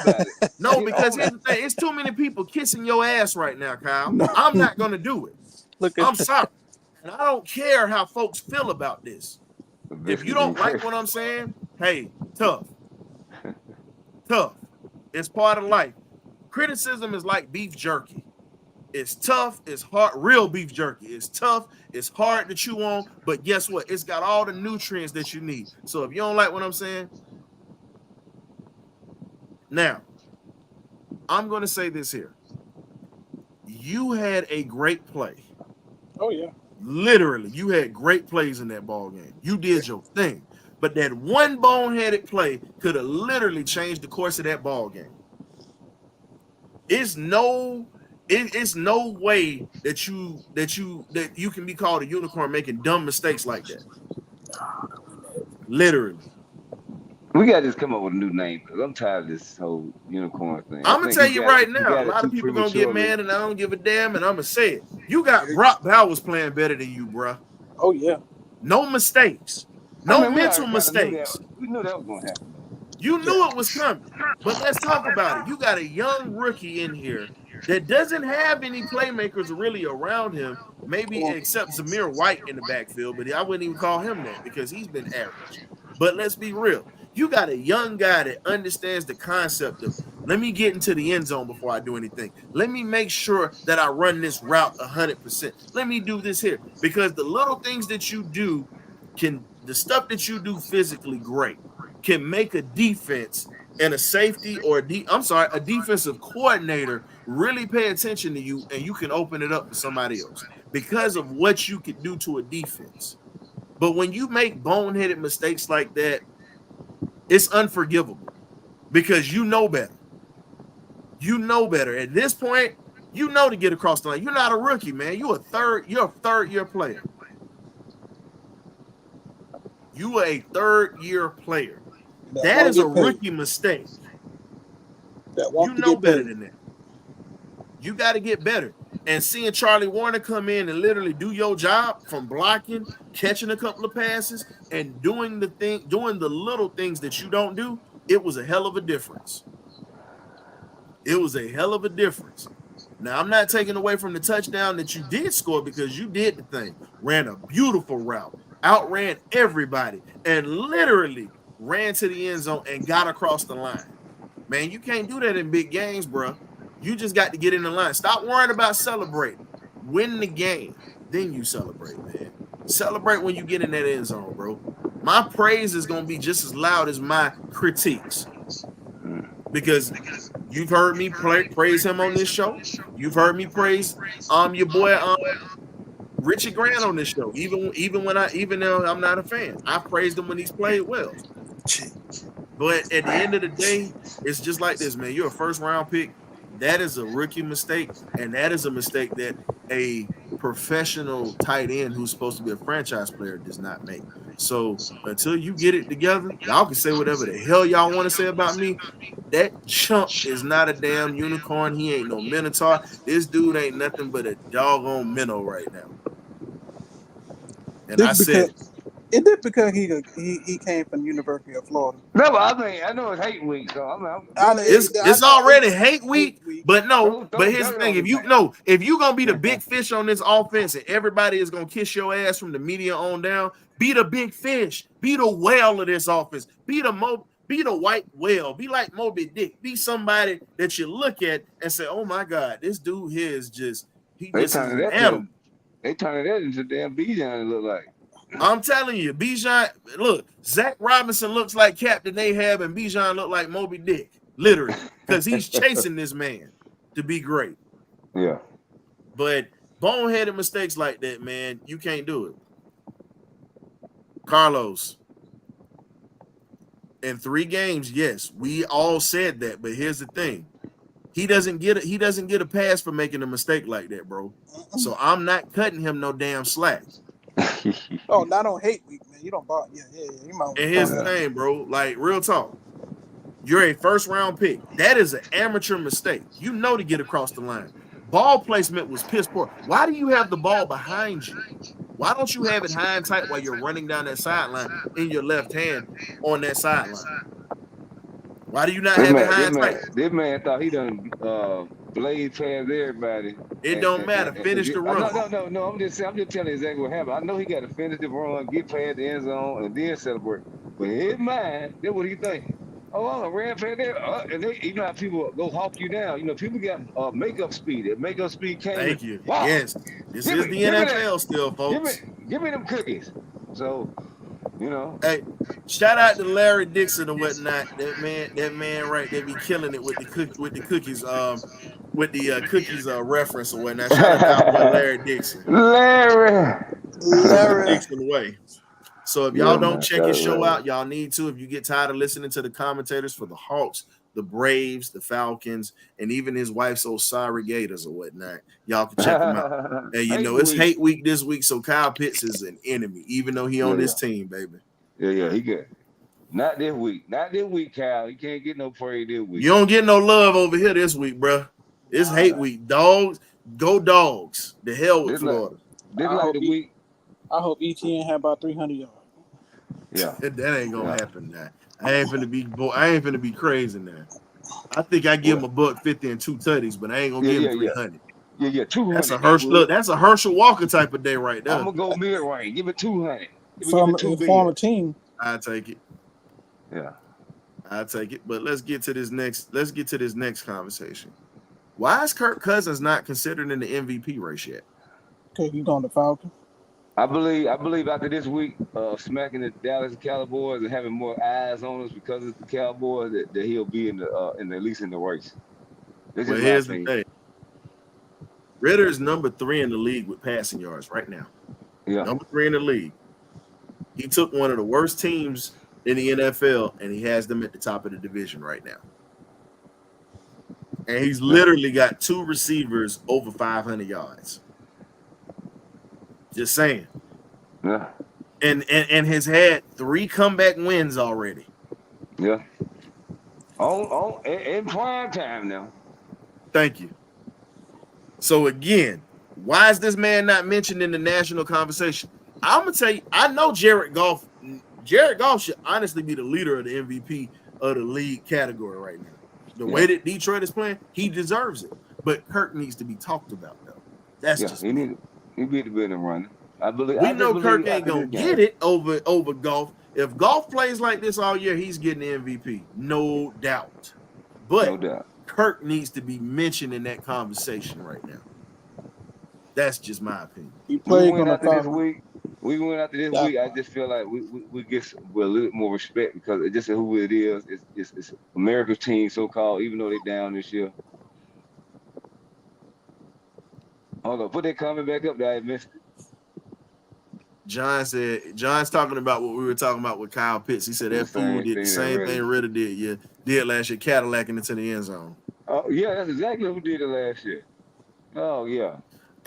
S3: about it.
S1: No, because here's the thing, it's too many people kissing your ass right now, Kyle. No. I'm not gonna do it. I'm sorry. And I don't care how folks feel about this. If you don't like what I'm saying, hey, tough. It's part of life. Criticism is like beef jerky. It's tough, it's hard, real beef jerky. It's tough, it's hard to chew on, but guess what? It's got all the nutrients that you need. So if you don't like what I'm saying, now, I'm going to say this here. You had a great play.
S4: Oh, yeah.
S1: Literally, you had great plays in that ball game. You did your thing. But that one boneheaded play could have literally changed the course of that ball game. It's no way that you can be called a unicorn making dumb mistakes like that. Literally.
S3: We got to just come up with a new name because I'm tired of this whole unicorn thing.
S1: I'm going to tell you right now, a lot of people going to get mad and I don't give a damn, and I'm going to say it. You got Brock Bowers playing better than you, bro.
S4: Oh, yeah.
S1: No mistakes. No mental mistakes.
S3: We knew that was going to happen.
S1: You knew it was coming. But let's talk about it. You got a young rookie in here that doesn't have any playmakers really around him, maybe except Zamir White in the backfield, but I wouldn't even call him that because he's been average. But let's be real. You got a young guy that understands the concept of, let me get into the end zone before I do anything. Let me make sure that I run this route 100%. Let me do this here. Because the little things that you do the stuff that you do physically great can make a defense and a safety or a defensive coordinator really pay attention to you, and you can open it up for somebody else because of what you can do to a defense. But when you make boneheaded mistakes like that, it's unforgivable because you know better. You know better. At this point, you know to get across the line. You're not a rookie, man. You're a third year player. You are a third year player. That is a rookie mistake. You know better than that. You got to get better. And seeing Charlie Warner come in and literally do your job from blocking, catching a couple of passes, and doing the little things that you don't do, it was a hell of a difference. It was a hell of a difference. Now, I'm not taking away from the touchdown that you did score because you did the thing. Ran a beautiful route, outran everybody, and literally ran to the end zone and got across the line. Man, you can't do that in big games, bro. You just got to get in the line. Stop worrying about celebrating. Win the game. Then you celebrate, man. Celebrate when you get in that end zone, bro. My praise is going to be just as loud as my critiques. Because you've heard me praise him on this show. You've heard me praise your boy Richie Grant on this show. Even though I'm not a fan, I praised him when he's played well. But at the end of the day, it's just like this, man. You're a first round pick. That is a rookie mistake, and that is a mistake that a professional tight end who's supposed to be a franchise player does not make. So until you get it together, y'all can say whatever the hell y'all want to say about me. That chump is not a damn unicorn. He ain't no minotaur. This dude ain't nothing but a doggone minnow right now. And I said,
S4: is it because he came from the University of Florida?
S3: No, but I know it's hate week, so
S1: it's already hate week. But no, but here's the thing: if you're gonna be the big fish on this offense, and everybody is gonna kiss your ass from the media on down, be the big fish, be the whale of this offense, be the white whale, be like Moby Dick, be somebody that you look at and say, "Oh my God, this dude here is just is an animal."
S3: They turning that into damn Bijan. It look like.
S1: I'm telling you, Bijan. Look, Zach Robinson looks like Captain Ahab, and Bijan look like Moby Dick, literally, because he's chasing this man to be great.
S3: Yeah.
S1: But boneheaded mistakes like that, man, you can't do it. Carlos, in 3 games, yes, we all said that, but here's the thing. He doesn't get a pass for making a mistake like that, bro. So I'm not cutting him no damn slack.
S4: Oh, not on hate week, man. You don't bother. Yeah. You might.
S1: And here's the thing, bro. Like, real talk. You're a first round pick. That is an amateur mistake. You know to get across the line. Ball placement was piss poor. Why do you have the ball behind you? Why don't you have it high and tight while you're running down that sideline in your left hand on that sideline? Why do you not have it high and tight?
S3: This man thought he done blade past everybody.
S1: It don't matter. Finish the run.
S3: No. I'm just telling you exactly what happened. I know he got to finish the run, get past the end zone, and then celebrate. But in his mind, that's what he think. Oh, I ran past there. And you know how people go hawk you down. You know, people got makeup speed. That makeup speed came.
S1: Thank you. Wow. Yes. This is the NFL still, folks.
S3: Give me them cookies. So, you know.
S1: Hey, shout out to Larry Dixon and whatnot. That man right there be killing it with the cookies. With the cookies reference or whatnot. Shout out to Larry Dixon.
S3: Larry
S1: Dixon way. So if y'all don't check his show out, y'all need to. If you get tired of listening to the commentators for the Hawks, the Braves, the Falcons, and even his wife's Osari Gators or whatnot, y'all can check him out. And you know, it's hate week this week, so Kyle Pitts is an enemy, even though he on this team, baby.
S3: Yeah, he good. Not this week, Kyle. He can't get no praise this week.
S1: You don't get no love over here this week, bro. It's hate week. Dogs, go Dogs. The hell with Florida.
S4: I hope ETN have about 300 yards.
S3: Yeah,
S1: that ain't gonna happen now. I ain't finna be crazy now. I think I give him $150 and 2 tutties, but I ain't gonna give him 300.
S3: Yeah, 200.
S1: That's a Herschel. Look, that's a Herschel Walker type of day right there.
S3: I'm gonna go mid range. Give it 200.
S4: Former team.
S1: I take it.
S3: Yeah,
S1: I take it. But let's get to this next conversation. Why is Kirk Cousins not considered in the MVP race yet?
S4: Because he's on the Falcons.
S3: I believe after this week, smacking the Dallas Cowboys and having more eyes on us because of the Cowboys, that he'll be in at least in the race.
S1: Well, here's the thing. Ritter is number 3 in the league with passing yards right now.
S3: Yeah,
S1: number 3 in the league. He took one of the worst teams in the NFL, and he has them at the top of the division right now. And he's literally got 2 receivers over 500 yards. Just saying.
S3: Yeah.
S1: And has had 3 comeback wins already.
S3: Yeah. In prime time now.
S1: Thank you. So again, why is this man not mentioned in the national conversation? I'm gonna tell you, I know Jared Goff. Jared Goff should honestly be the leader of the MVP of the league category right now. The way that Detroit is playing, he deserves it. But Kirk needs to be talked about, though. That's just
S3: he need to be in the running. I believe
S1: we know Kirk ain't gonna get it over Goff. If Goff plays like this all year, he's getting the MVP, no doubt. But
S3: no doubt.
S1: Kirk needs to be mentioned in that conversation right now. That's just my opinion.
S4: He played on the
S3: this week. We went after this week. I just feel like we get a little bit more respect because it's just who it is. It's America's team, so called, even though they're down this year. Hold on, put that comment back up there. I missed it.
S1: John's talking about what we were talking about with Kyle Pitts. He said that fool did the same thing Ritter did last year, Cadillacing into the end zone.
S3: Oh yeah, that's exactly who did it last year. Oh yeah.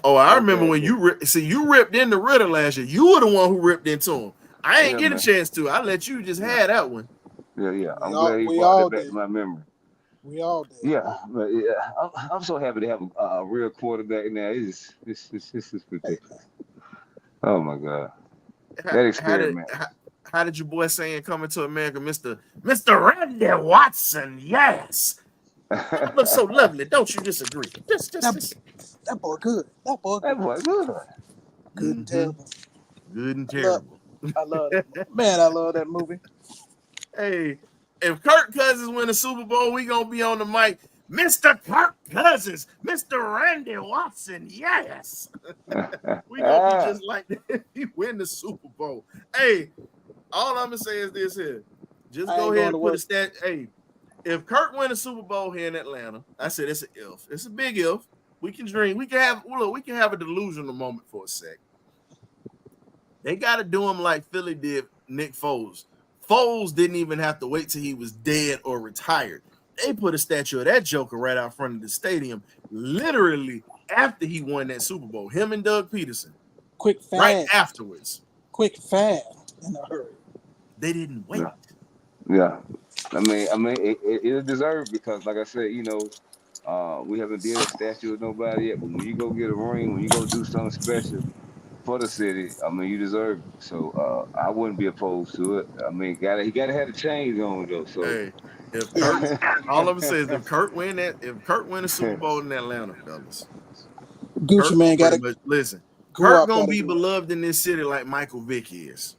S1: Oh, I remember when you ripped into Ritter last year. You were the one who ripped into him. I ain't get a chance to. I let you just have that one.
S3: Yeah. I'm glad he brought that back to my memory.
S4: We all did.
S3: Yeah, but I'm so happy to have a real quarterback now. It's ridiculous. Oh my God. That experiment.
S1: How did your boy saying Coming to America, Mr. Randy Watson? Yes. That looks so lovely. Don't you disagree?
S4: That boy good. That boy good. Good and terrible.
S1: Good and terrible.
S4: I love that. Man, I love that movie.
S1: Hey, if Kirk Cousins win the Super Bowl, we gonna be on the mic. Mr. Kirk Cousins, Mr. Randy Watson, yes. We gonna be just like that if he win the Super Bowl. Hey, all I'm gonna say is this here. Just go ahead and put a stat. Hey, if Kirk win the Super Bowl here in Atlanta, I said it's an if. It's a big if. We can dream. We can have a delusional moment for a sec. They gotta do him like Philly did Nick Foles. Foles didn't even have to wait till he was dead or retired. They put a statue of that Joker right out front of the stadium, literally after he won that Super Bowl. Him and Doug Peterson.
S4: Quick, fast.
S1: Right afterwards.
S4: Quick, fast, in a hurry.
S1: They didn't wait.
S3: Yeah. I mean, it is deserved because, like I said, we haven't did a statue of nobody yet. But when you go get a ring, when you go do something special for the city, I mean, you deserve it. So I wouldn't be opposed to it. I mean, he gotta have the chains on though. So.
S1: Hey. If Kirk, all I'm gonna say is if Kirk win the Super Bowl in Atlanta, fellas,
S4: Gucci man got to
S1: listen. Kirk gonna be beloved in this city like Michael Vick is.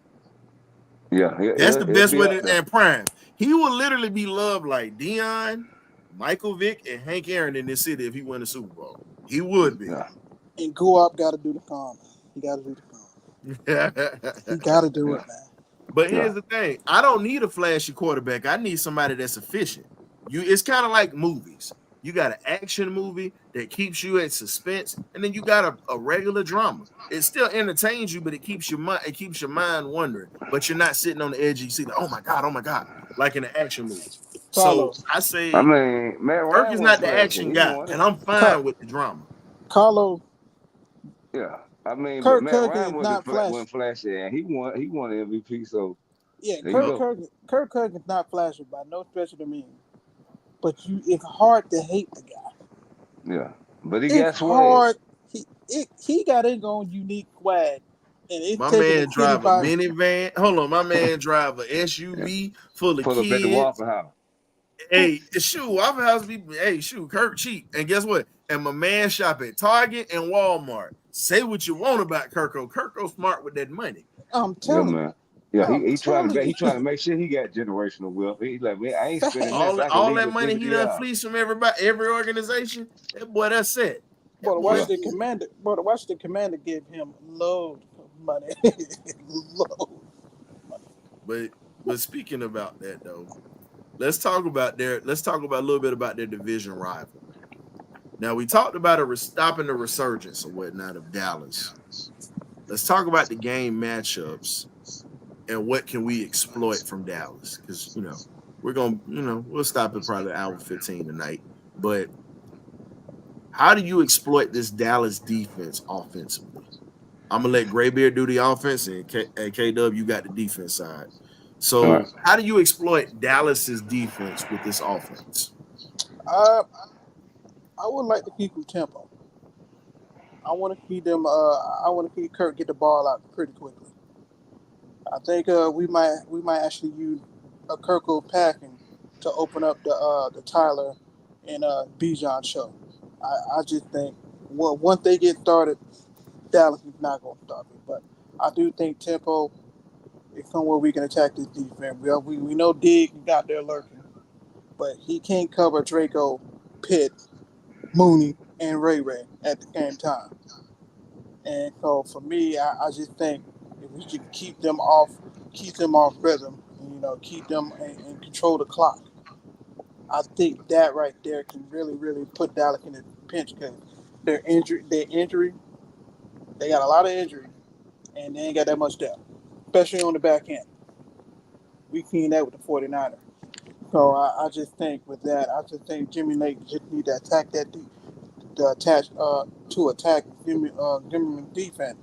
S3: Yeah,
S1: that's the best way to and prime. He will literally be loved like Dion, Michael Vick, and Hank Aaron in this city if he win the Super Bowl. He would be.
S4: Yeah. And Guap got to do the calm. He got to do the calm. He got to do it, man.
S1: But here's the thing. I don't need a flashy quarterback. I need somebody that's efficient. It's kind of like movies. You got an action movie that keeps you at suspense, and then you got a regular drama. It still entertains you, but it keeps your mind wondering. But you're not sitting on the edge of your seat like, oh my God, like in an action movie. So I say, Kirk is not the action guy, and I'm fine with the drama.
S4: Carlo.
S3: Yeah. I mean,
S4: Kirk
S3: Ryan
S4: wasn't
S3: flashy, and he won MVP. So
S4: yeah, Kirk Cousins not flashy by no stretch of the meaning. But it's hard to hate the guy.
S3: Yeah, but he got swag.
S4: He got his own unique swag, and
S1: my man drive a minivan. Hold on, my man drive a SUV full of kids.
S3: Up at the Waffle House.
S1: Hey, Waffle House be Kirk cheap, and guess what? And my man shop at Target and Walmart. Say what you want about Kirko. Kirko smart with that money.
S4: I'm telling you,
S3: man. Yeah, he trying to make sure he got generational wealth. He's like, man, I ain't spending
S1: all that money he done fleece from every organization. That boy, that's it.
S4: But watch the commander give him load of money.
S1: But speaking about that though, let's talk about a little bit about their division rival. Now we talked about stopping the resurgence or whatnot of Dallas. Let's talk about the game matchups and what can we exploit from Dallas? Because we'll stop at probably hour 15 tonight. But how do you exploit this Dallas defense offensively? I'm gonna let Graybeard do the offense, and KW, you got the defense side.
S3: All right.
S1: So, how do you exploit Dallas's defense with this offense?
S4: Uh, I would like to keep them tempo. I want to keep them. I want to keep Kirk get the ball out pretty quickly. I think we might actually use a Kirko packing to open up the Tyler and Bijan show. I just think once they get started, Dallas is not going to stop it. But I do think tempo is somewhere we can attack this defense. We know Dig got there lurking, but he can't cover Draco, Pitt, Mooney, and Ray Ray at the same time. And so for me, I just think if we can keep them off rhythm, and, keep them and control the clock. I think that right there can really, really put Dallas in a pinch because their injury, they got a lot of injury, and they ain't got that much depth, especially on the back end. We seen that with the 49ers. So I just think with that, I just think Jimmy Lake just need to attack that deep, to attack Jimmy defense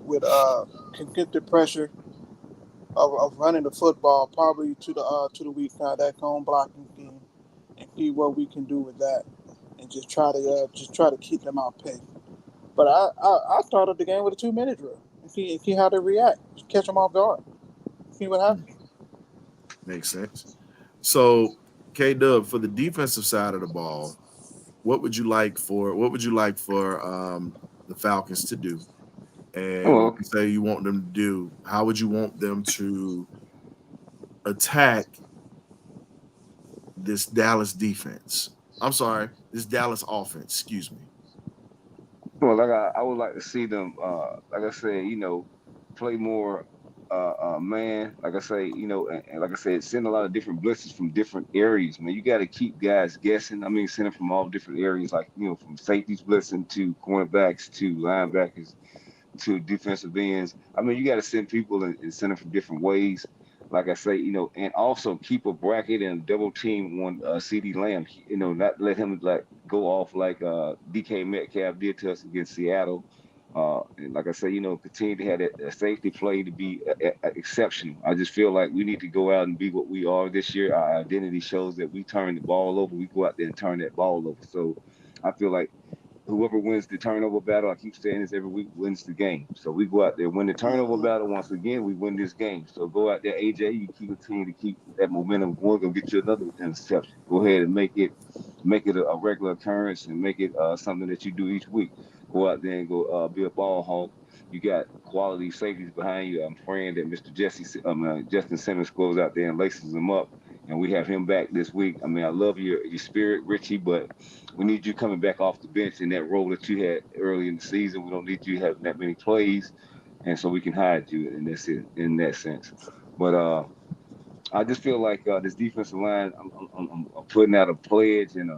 S4: with consistent pressure of running the football probably to the weak side that cone blocking team and see what we can do with that and just try to keep them out pace. But I started the game with a 2 minute drill and see how they react. Just catch them off guard. See what happens.
S1: Makes sense. So, K Dub, for the defensive side of the ball, what would you like for the Falcons to do? And when
S3: Well,
S1: you say you want them to do, how would you want them to attack this Dallas defense? I'm sorry, this Dallas offense, excuse me.
S3: like I would like to see them, like I said, play more man. Like I say, and like I said, send a lot of different blitzes from different areas. Man, you got to keep guys guessing. I mean, send them from all different areas, like from safeties blitzing to cornerbacks to linebackers to defensive ends. I mean, you got to send people and send them from different ways. Like I say, and also keep a bracket and double team on CD Lamb. Not let him like go off like DK Metcalf did to us against Seattle. And like I say, continue to have that safety play to be exceptional. I just feel like we need to go out and be what we are this year. Our identity shows that we turn the ball over. We go out there and turn that ball over. So I feel like whoever wins the turnover battle, I keep saying this every week, wins the game. So we go out there, win the turnover
S4: Mm-hmm.
S3: battle once again, we win this game. So go out there, AJ, you keep continue to keep that momentum going, go get you another interception. Go ahead and make it a regular occurrence and make it something that you do each week. Go out there and go be a ball hawk. You got quality safeties behind you. I'm praying that Mr. Justin Simmons goes out there and laces them up, and we have him back this week. I mean, I love your spirit, Richie, but we need you coming back off the bench in that role that you had early in the season. We don't need you having that many plays, and so we can hide you in that sense. But I just feel like this defensive line, I'm putting out a pledge and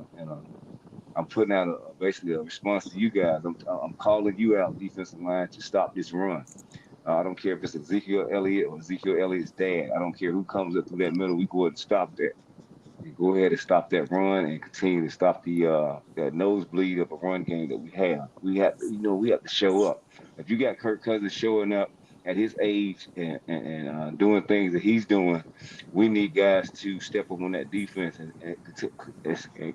S3: I'm putting out basically a response to you guys. I'm calling you out, defensive line, to stop this run. I don't care if it's Ezekiel Elliott or Ezekiel Elliott's dad. I don't care who comes up through that middle. We go ahead and stop that. You go ahead and stop that run and continue to stop the that nosebleed of a run game that we have. We have to show up. If you got Kirk Cousins showing up at his age and doing things that he's doing, we need guys to step up on that defense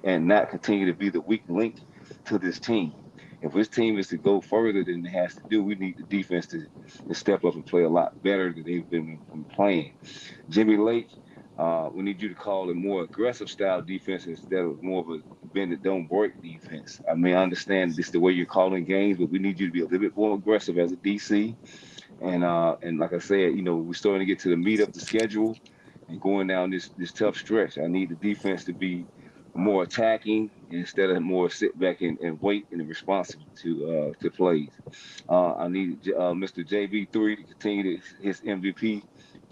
S3: and not continue to be the weak link to this team. If this team is to go further than it has to do, we need the defense to step up and play a lot better than they've been playing. Jimmy Lake, we need you to call a more aggressive style defense instead of more of a bend it don't break defense. I mean, I understand this is the way you're calling games, but we need you to be a little bit more aggressive as a DC. And like I said, we're starting to get to the meat of the schedule and going down this tough stretch. I need the defense to be more attacking instead of more sit back and wait and responsive to plays. I need Mr. JB3 to continue his MVP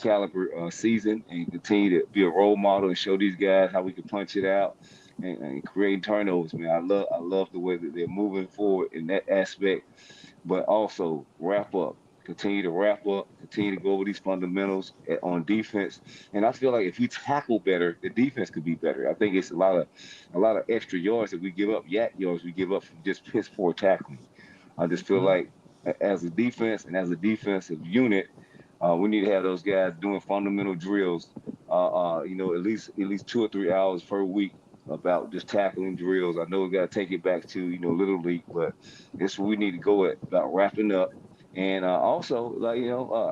S3: caliber season and continue to be a role model and show these guys how we can punch it out and create turnovers. Man, I love the way that they're moving forward in that aspect, but also wrap up. continue to wrap up, continue to go over these fundamentals on defense. And I feel like if we tackle better, the defense could be better. I think it's a lot of extra yards that we give up, yards we give up from just piss poor tackling. I just feel like as a defense and as a defensive unit, we need to have those guys doing fundamental drills. At least 2 or 3 hours per week about just tackling drills. I know we got to take it back to Little League, but it's what we need to go at about wrapping up. And also,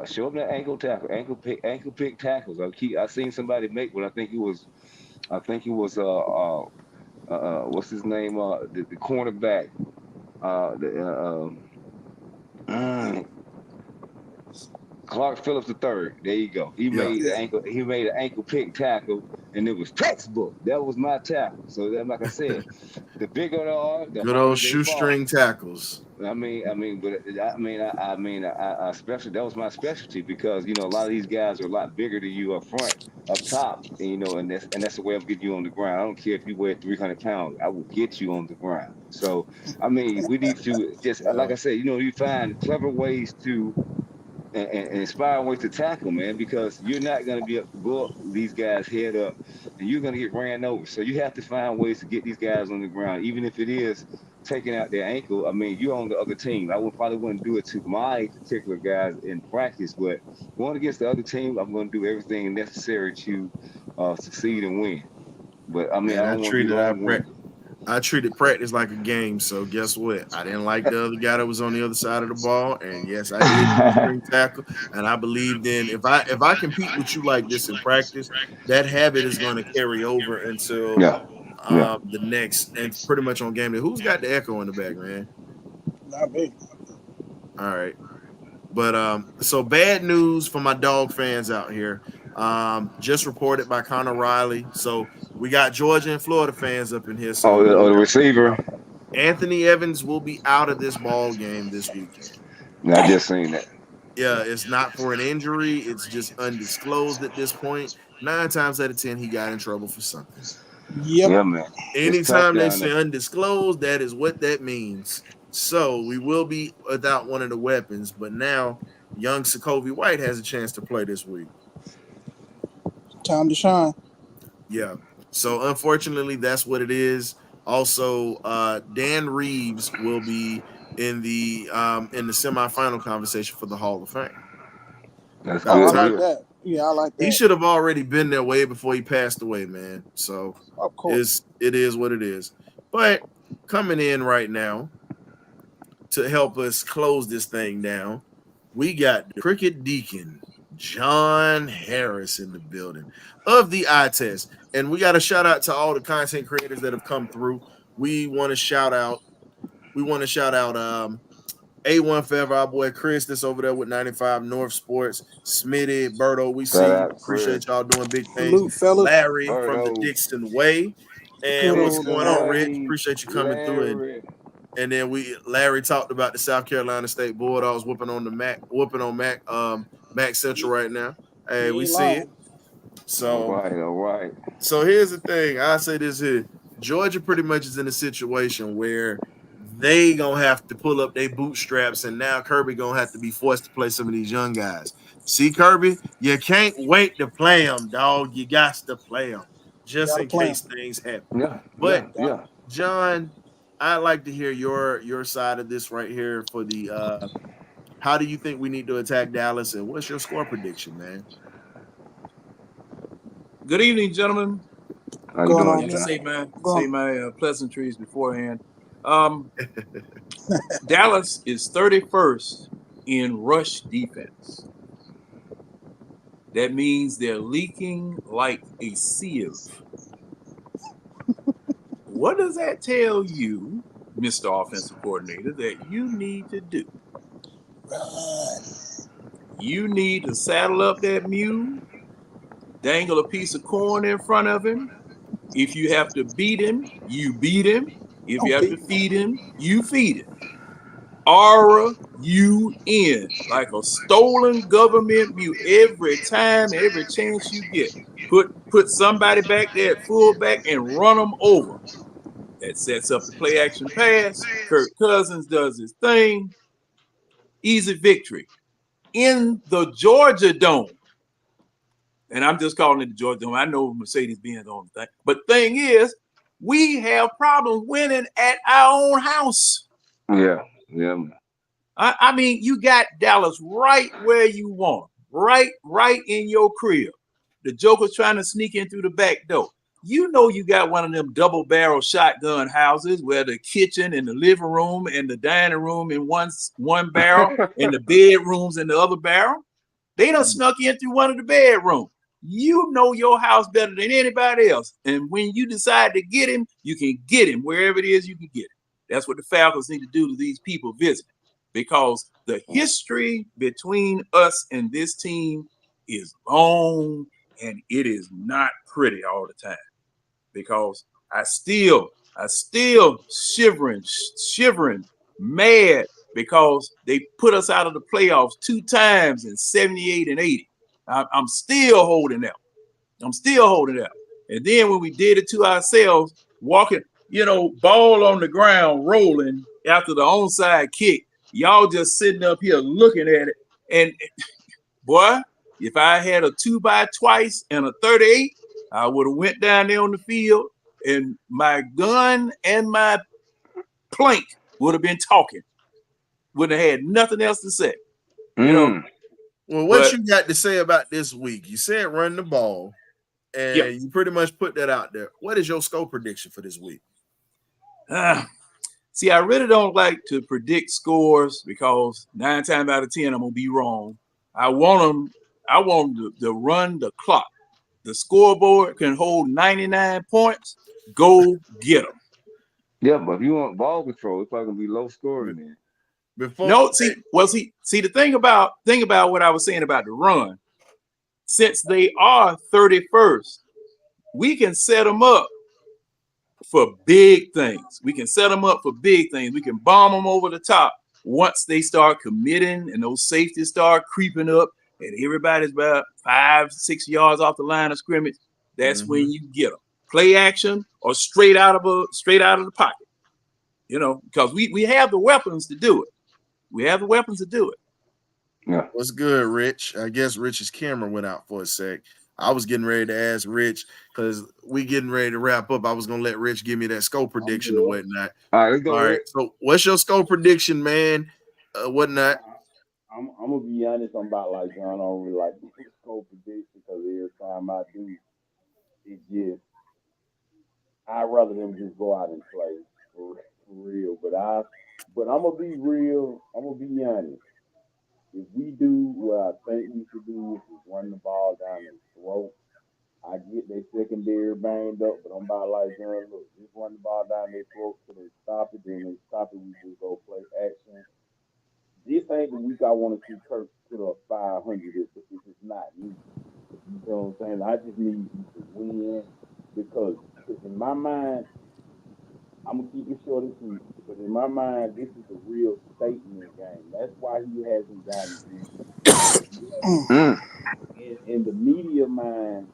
S3: show them that ankle pick tackles. I seen somebody make what I think it was what's his name? The cornerback. Clark Phillips III. There you go. He made an ankle pick tackle, and it was textbook. That was my tackle. So that, like I said, the bigger they are, the
S1: good old shoestring tackles.
S3: Especially that was my specialty because a lot of these guys are a lot bigger than you up front, up top, and that's the way I'm getting you on the ground. I don't care if you weigh 300 pounds, I will get you on the ground. So we need to just like I said, you find clever ways to. And inspiring ways to tackle, man, because you're not going to be able to go up these guys head up, and you're going to get ran over. So you have to find ways to get these guys on the ground, even if it is taking out their ankle. You're on the other team. Probably wouldn't do it to my particular guys in practice, but going against the other team, I'm going to do everything necessary to succeed and win. But I don't want to
S1: I treated practice like a game, so guess what? I didn't like the other guy that was on the other side of the ball, and yes, I did spring tackle. And I believed in if I compete with you like this in practice, that habit is going to carry over until the next, and pretty much on game day. Who's got the echo in the back, man?
S4: Not me.
S1: All right, but so bad news for my dog fans out here. Just reported by Connor Riley. So we got Georgia and Florida fans up in here. So
S3: the receiver.
S1: Anthony Evans will be out of this ball game this weekend.
S3: I just seen that.
S1: Yeah, it's not for an injury. It's just undisclosed at this point. 9 times out of 10, he got in trouble for something.
S4: Yep.
S3: Yeah, man.
S1: Anytime they say undisclosed, that is what that means. So we will be without one of the weapons. But now young Sokovie White has a chance to play this week.
S4: Time to shine.
S1: Yeah. So unfortunately, that's what it is. Also, Dan Reeves will be in the semifinal conversation for the Hall of Fame.
S3: That's
S4: I
S3: good.
S4: like that. Yeah, I like that.
S1: He should have already been there way before he passed away, man. So
S4: of course,
S1: it is what it is. But coming in right now to help us close this thing down, we got the Cricket Deacon, John Harris, in the building of the eye test. And we got a shout out to all the content creators that have come through. We want to shout out A1 Forever, our boy Chris that's over there with 95 North Sports, Smitty, Berto. We see you. Appreciate y'all doing big things.
S4: Salute, fellas.
S1: Larry from the Dixon Way. And what's going on, Rich? Appreciate you coming through. And then Larry talked about the South Carolina State Bulldogs whooping on Mac Central right now. Hey, we see it. So
S3: all right.
S1: So here's the thing. I say this here. Georgia pretty much is in a situation where they gonna have to pull up their bootstraps, and now Kirby gonna have to be forced to play some of these young guys. See, Kirby, you can't wait to play them, dog. You got to play them just in case things happen.
S3: Yeah.
S1: But John, I'd like to hear your side of this right here for the how do you think we need to attack Dallas, and what's your score prediction, man?
S5: Good evening, gentlemen.
S3: How you doing?
S5: Say my pleasantries beforehand. Dallas is 31st in rush defense. That means they're leaking like a sieve. What does that tell you, Mr. Offensive Coordinator, that you need to do? You need to saddle up that mule, dangle a piece of corn in front of him. If you have to beat him, you beat him. If you have to feed him, you feed him. R-U-N, like a stolen government mule. Every time, every chance you get, put somebody back there at fullback and run them over. That sets up the play action pass. Kirk Cousins does his thing. Easy victory. in the Georgia Dome. And I'm just calling it the Georgia Dome. I know Mercedes-Benz on the thing. But thing is, we have problems winning at our own house.
S3: Yeah.
S5: I mean, you got Dallas right where you want, right in your crib. The Joker's trying to sneak in through the back door. You know you got one of them double-barrel shotgun houses where the kitchen and the living room and the dining room in one barrel and the bedrooms in the other barrel. They done snuck in through one of the bedrooms. You know your house better than anybody else. And when you decide to get him, you can get him wherever it is you can get him. That's what the Falcons need to do to these people visiting. Because the history between us and this team is long and it is not pretty all the time. Because I still shivering, mad because they put us out of the playoffs 2 times in 78 and 80. I'm still holding out. And then when we did it to ourselves, walking, ball on the ground, rolling after the onside kick, y'all just sitting up here looking at it. And boy, if I had a 2x and a 38, I would have went down there on the field and my gun and my plank would have been talking. Wouldn't have had nothing else to say.
S1: Well, what you got to say about this week? You said run the ball, and you pretty much put that out there. What is your score prediction for this week?
S5: See, I really don't like to predict scores because 9 times out of 10 I'm gonna be wrong. I want them to run the clock. The scoreboard can hold 99 points. Go get them.
S3: Yeah, but if you want ball control, it's probably gonna be low scoring then.
S5: See, the thing about what I was saying about the run, since they are 31st, we can set them up for big things. We can bomb them over the top once they start committing and those safeties start creeping up and everybody's about 5-6 yards off the line of scrimmage. That's when you get them. Play action or straight out of the pocket. Because we have the weapons to do it.
S3: Yeah.
S1: What's good, Rich? I guess Rich's camera went out for a sec. I was getting ready to ask Rich because we getting ready to wrap up. I was gonna let Rich give me that score prediction and whatnot.
S3: All right, let's go.
S1: All right. So, what's your score prediction, man? Whatnot?
S6: I'm gonna be honest. I'm about like John. I don't really like score prediction because every time I do, it just I'd rather them just go out and play for real. But I'm gonna be real. I'm gonna be honest. If we do what I think we should do, which is run the ball down their throat, I get their secondary banged up, but I'm about like, look, just run the ball down their throat till they stop it, then they stop it, we just go play action. This ain't the week I want to see Kirk put up 500 if it's not me. You know what I'm saying? I just need you to win because in my mind, I'm going to keep it short and sweet, but in my mind, this is a real statement game. That's why he hasn't gotten it. In the media mind,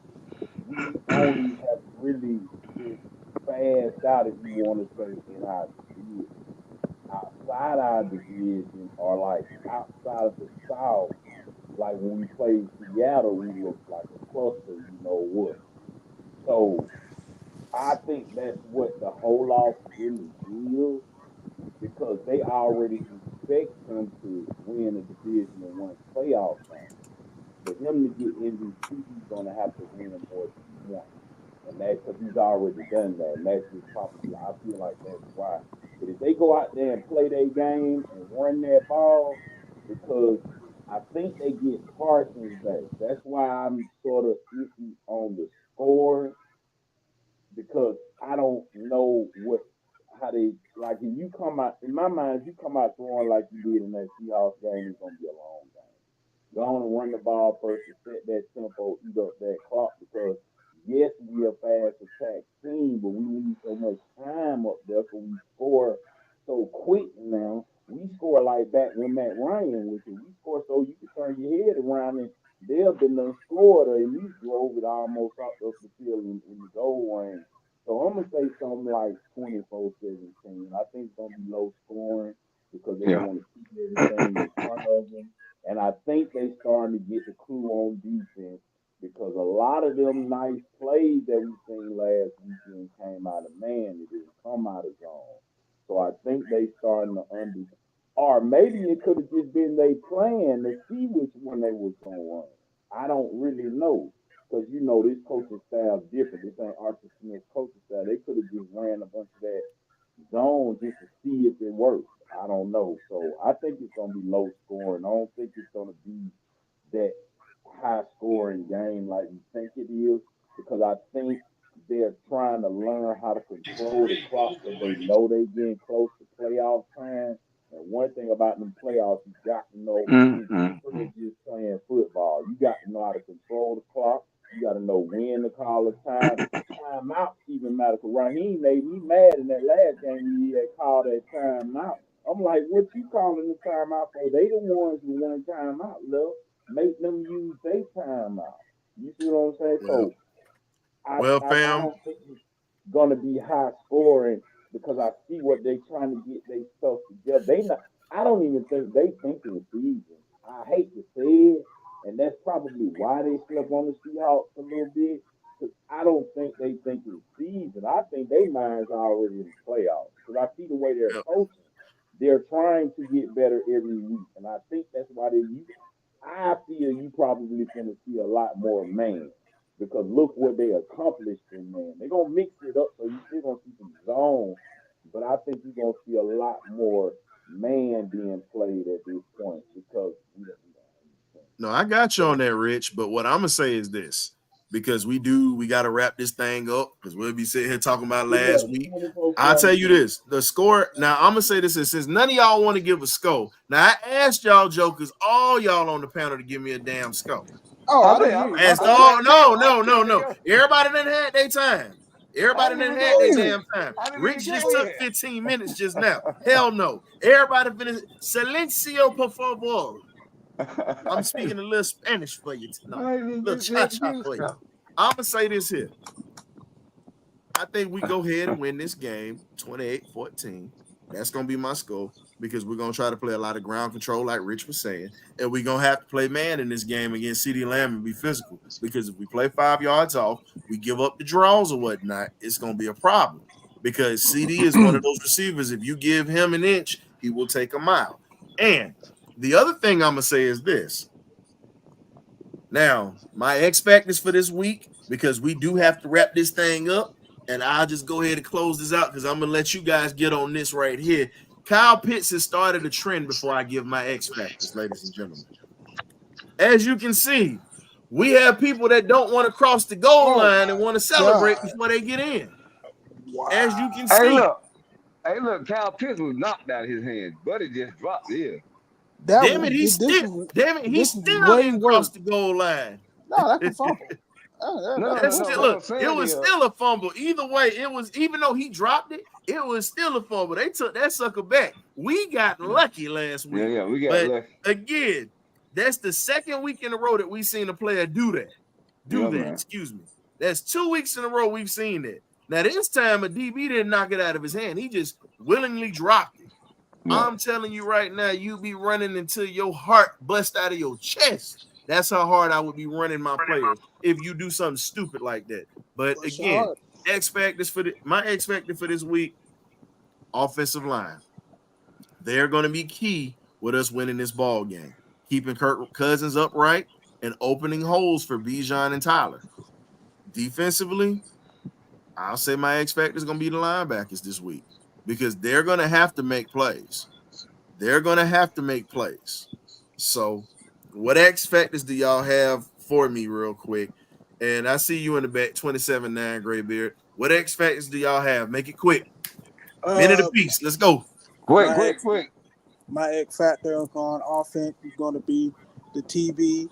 S6: we only have really just fast out, if you want to say, in our division. Outside our division or like outside of the South, like when we played Seattle, we looked like a cluster, you know what. So I think that's what the whole loss really is because they already expect him to win a division and win playoff game. For him to get MVP, he's going to have to win more than one. And that's because he's already done that. And that's just probably, I feel like that's why. But if they go out there and play their game and run that ball, because I think they get Parsons back. That's why I'm sort of iffy on the score because I don't know how they like. If you come out in my mind, if you come out throwing like you did in that Seahawks game, it's gonna be a long game. Go on and run the ball first and set that tempo, eat up that clock because yes, we're a fast attack team, but we need so much time up there so we score so quick now. We score like back when Matt Ryan was here. We score so you can turn your head around and they'll been done scored or at least drove it almost up the field in the goal range. So I'm gonna say something like 24-17. I think it's gonna be low scoring. because they want to keep everything in front of them. And I think they starting to get the clue on defense because a lot of them nice plays that we seen last weekend came out of man. It didn't come out of zone. So I think they starting to or maybe it could have just been they plan to see which one they was gonna run. I don't really know because this coaching staff different. This ain't Arthur Smith's coaching staff. They could have just ran a bunch of that zone just to see if it works. I don't know. So I think it's gonna be low scoring. I don't think it's gonna be that high scoring game like we think it is because I think they're trying to learn how to control the clock because they know they're getting close to playoff time. And one thing about them playoffs, you got to know it's deeper than just playing football. You got to know how to control the clock. You got to know when to call a timeout even matter. Because Raheem made me mad in that last game he had called that timeout. I'm like, what you calling the timeout for? They the ones who won timeout, love. Make them use their timeout. You see what I'm saying? So I
S1: fam,
S6: don't think it's gonna be high scoring because I see what they trying to get their stuff together. I don't even think they thinking the season. I hate to say it, and that's probably why they slept on the Seahawks a little bit. Because I don't think they think it's season. I think their minds are already in the playoffs. Because I see the way they're coaching. They're trying to get better every week, and I think that's why I feel you probably going to see a lot more man because look what they accomplished in man. They're going to mix it up so you still going to see some zone, but I think you're going to see a lot more man being played at this point because
S1: no, I got you on that, Rich. But what I'm gonna say is this: because we got to wrap this thing up because we'll be sitting here talking about last week. I'll tell you this: the score. Now I'm gonna say this: since none of y'all want to give a score, now I asked y'all jokers, all y'all on the panel, to give me a damn score.
S4: Oh, I didn't hear you.
S1: Asked all no. Everybody done had their time. Everybody done had their damn time. Rich just took 15 minutes just now. Hell no. Everybody finished. Silencio, por favor. I'm speaking a little Spanish for you tonight. A little cha-cha for you. I'm going to say this here. I think we go ahead and win this game 28-14. That's going to be my score because we're going to try to play a lot of ground control like Rich was saying. And we're going to have to play man in this game against CeeDee Lamb and be physical because if we play 5 yards off, we give up the draws or whatnot, it's going to be a problem because CeeDee is one of those receivers. If you give him an inch, he will take a mile. And the other thing I'm going to say is this. Now, my X factors for this week, because we do have to wrap this thing up, and I'll just go ahead and close this out because I'm going to let you guys get on this right here. Kyle Pitts has started a trend before I give my X factors, ladies and gentlemen. As you can see, we have people that don't want to cross the goal line and want to celebrate before they get in. Wow. As you can see.
S3: Hey, look, Kyle Pitts was knocked out of his hand. Buddy just dropped here.
S1: Damn it, he still didn't cross the goal line.
S4: No, that's a fumble.
S1: It was still a fumble. Either way, it was, even though he dropped it, it was still a fumble. They took that sucker back. We got lucky last week.
S3: Yeah, we got lucky.
S1: Again, that's the second week in a row that we've seen a player do that. Excuse me. That's 2 weeks in a row we've seen that. Now, this time, a DB didn't knock it out of his hand. He just willingly dropped it. Yeah. I'm telling you right now, you be running until your heart busts out of your chest. That's how hard I would be running my players if you do something stupid like that. But again, my X factor for this week, offensive line. They're going to be key with us winning this ball game. Keeping Kirk Cousins upright and opening holes for Bijan and Tyler. Defensively, I'll say my X factor is going to be the linebackers this week because they're going to have to make plays. So what X factors do y'all have for me real quick? And I see you in the back, 27-9, Graybeard. What X factors do y'all have? Make it quick. Minute apiece. Let's go.
S3: Quick.
S4: My X factor on offense is going to be the TB,